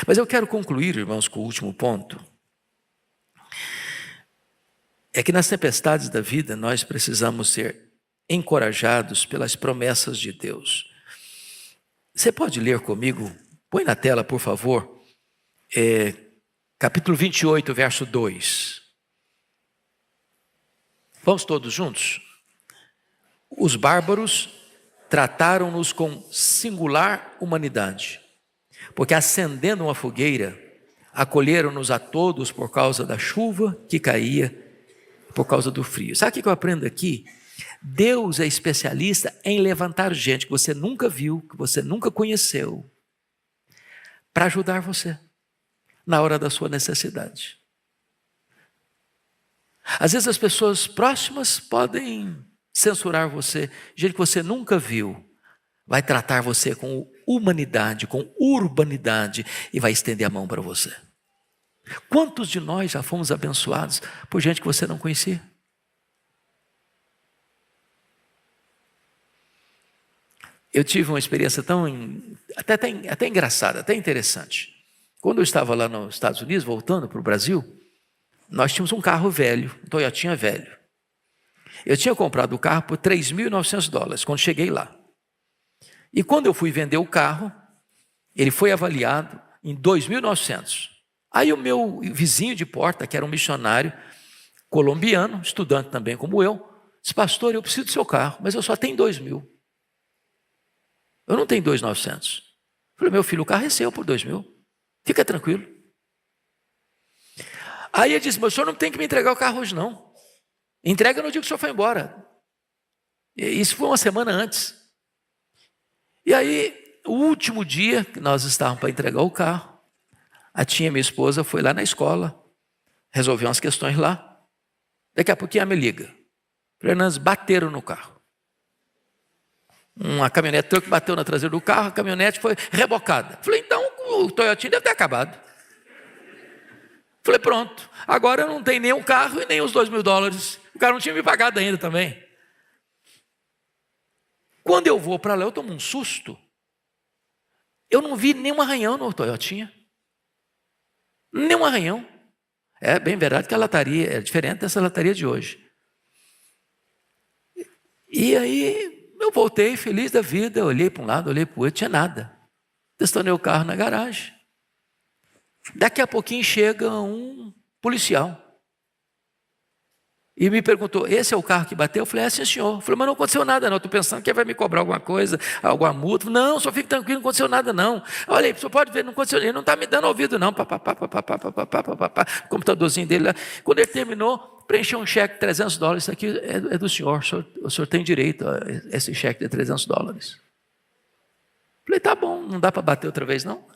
A: Mas eu quero concluir, irmãos, com o último ponto. É que nas tempestades da vida, nós precisamos ser encorajados pelas promessas de Deus. Você pode ler comigo? Põe na tela, por favor. Capítulo 28, verso 2. Vamos todos juntos? Os bárbaros trataram-nos com singular humanidade, porque acendendo uma fogueira, acolheram-nos a todos por causa da chuva que caía, por causa do frio. Sabe o que eu aprendo aqui? Deus é especialista em levantar gente que você nunca viu, que você nunca conheceu, para ajudar você na hora da sua necessidade. Às vezes as pessoas próximas podem censurar você, gente que você nunca viu, vai tratar você com humanidade, com urbanidade e vai estender a mão para você. Quantos de nós já fomos abençoados por gente que você não conhecia? Eu tive uma experiência até engraçada, até interessante. Quando eu estava lá nos Estados Unidos, voltando para o Brasil, nós tínhamos um carro velho, um Toyotinha velho. Eu tinha comprado o carro por $3.900 quando cheguei lá. E quando eu fui vender o carro, ele foi avaliado em $2.900. Aí o meu vizinho de porta, que era um missionário colombiano, estudante também como eu, disse: pastor, eu preciso do seu carro, mas eu só tenho 2.000. Eu não tenho 2.900. Falei: meu filho, o carro é seu por 2.000. Fica tranquilo. Aí ele disse: mas o senhor não tem que me entregar o carro hoje não. Entrega no dia que o senhor foi embora. Isso foi uma semana antes. E aí, o último dia que nós estávamos para entregar o carro, a tia, minha esposa, foi lá na escola, resolveu umas questões lá. Daqui a pouquinho ela me liga: Fernandes, bateram no carro. Uma caminhonete truck bateu na traseira do carro, a caminhonete foi rebocada. Falei: então o Toyotinha deve ter acabado. Falei: pronto, agora eu não tenho nem o carro e nem os $2.000. O cara não tinha me pagado ainda também. Quando eu vou para lá, eu tomo um susto. Eu não vi nenhum arranhão no Toyotinha. Nenhum arranhão. É bem verdade que a lataria é diferente dessa lataria de hoje. E aí eu voltei feliz da vida, olhei para um lado, olhei para o outro, tinha nada. Estacionei o carro na garagem. Daqui a pouquinho chega um policial e me perguntou: esse é o carro que bateu? Eu falei: é sim, senhor. Eu falei: mas não aconteceu nada não, estou pensando que ele vai me cobrar alguma coisa, alguma multa. Não, só fique tranquilo, não aconteceu nada não. Olha aí, o senhor pode ver, não aconteceu, ele não está me dando ouvido não. O computadorzinho dele lá. Quando ele terminou, preencheu um cheque de $300, isso aqui é do senhor, o senhor tem direito a esse cheque de $300. Falei: tá bom, não dá para bater outra vez não?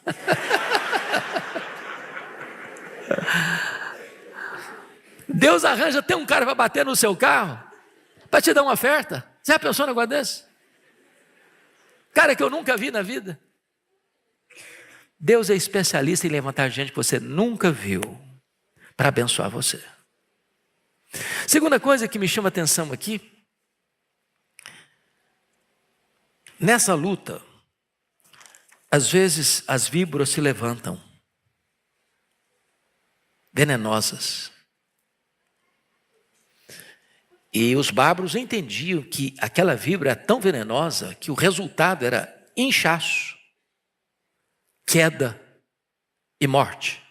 A: Deus arranja até um cara para bater no seu carro, para te dar uma oferta. Você já pensou no negócio desse? Cara que eu nunca vi na vida. Deus é especialista em levantar gente que você nunca viu para abençoar você. Segunda coisa que me chama a atenção aqui, nessa luta, às vezes as víboras se levantam, venenosas. E os bárbaros entendiam que aquela víbora era tão venenosa que o resultado era inchaço, queda e morte.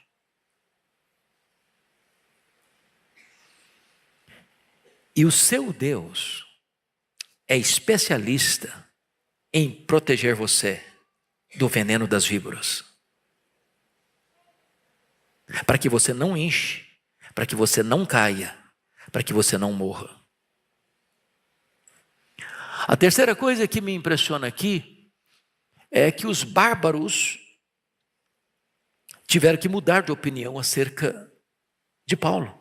A: E o seu Deus é especialista em proteger você do veneno das víboras. Para que você não enche, para que você não caia, para que você não morra. A terceira coisa que me impressiona aqui é que os bárbaros tiveram que mudar de opinião acerca de Paulo.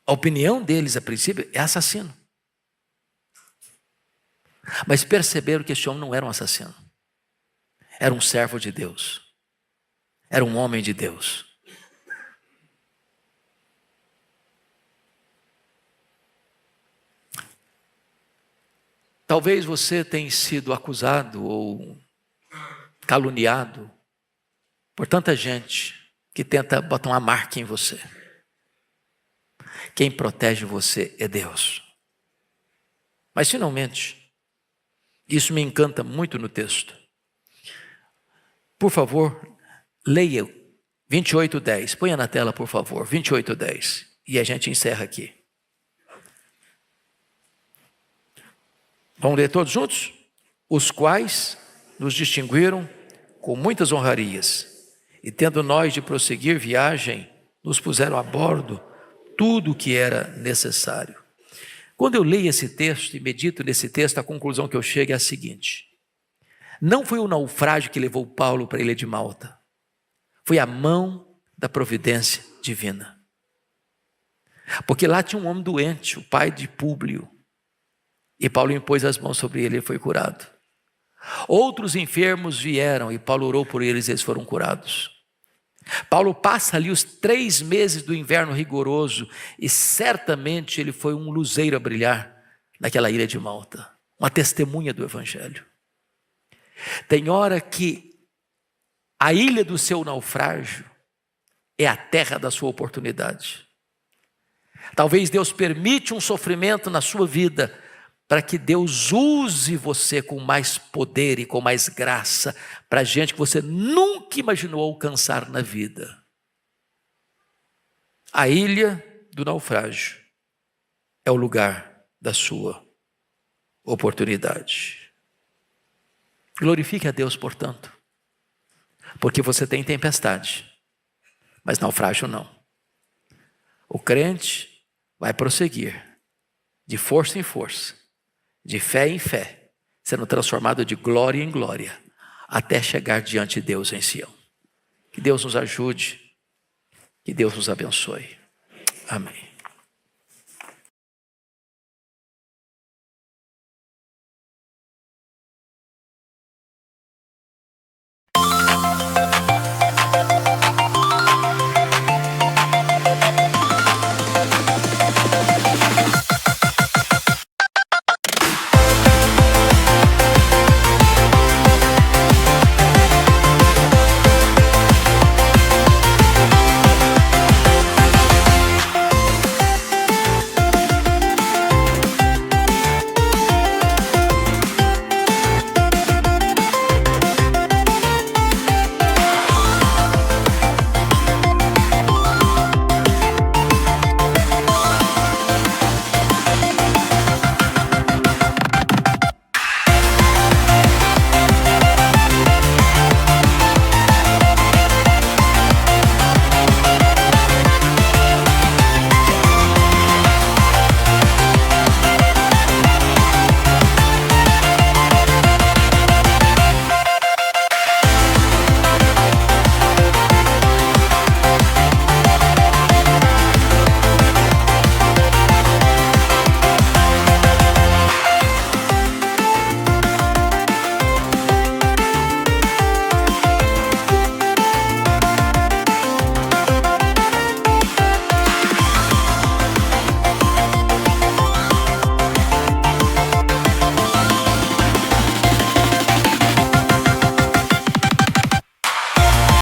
A: A opinião deles, a princípio, é assassino. Mas perceberam que esse homem não era um assassino. Era um servo de Deus. Era um homem de Deus. Talvez você tenha sido acusado ou caluniado por tanta gente que tenta botar uma marca em você. Quem protege você é Deus. Mas finalmente, isso me encanta muito no texto. Por favor, leia 28:10. Ponha na tela, por favor, 28:10. E a gente encerra aqui. Vamos ler todos juntos? Os quais nos distinguiram com muitas honrarias, e tendo nós de prosseguir viagem, nos puseram a bordo tudo o que era necessário. Quando eu leio esse texto e medito nesse texto, a conclusão que eu chego é a seguinte: não foi o naufrágio que levou Paulo para a ilha de Malta, foi a mão da providência divina. Porque lá tinha um homem doente, o pai de Públio, e Paulo impôs as mãos sobre ele e foi curado. Outros enfermos vieram e Paulo orou por eles e eles foram curados. Paulo passa ali os 3 meses do inverno rigoroso e certamente ele foi um luzeiro a brilhar naquela ilha de Malta, uma testemunha do evangelho. Tem hora que a ilha do seu naufrágio é a terra da sua oportunidade. Talvez Deus permite um sofrimento na sua vida para que Deus use você com mais poder e com mais graça para gente que você nunca imaginou alcançar na vida. A ilha do naufrágio é o lugar da sua oportunidade. Glorifique a Deus, portanto, porque você tem tempestade, mas naufrágio não. O crente vai prosseguir de força em força, de fé em fé, sendo transformado de glória em glória, até chegar diante de Deus em Sião. Que Deus nos ajude, que Deus nos abençoe. Amém.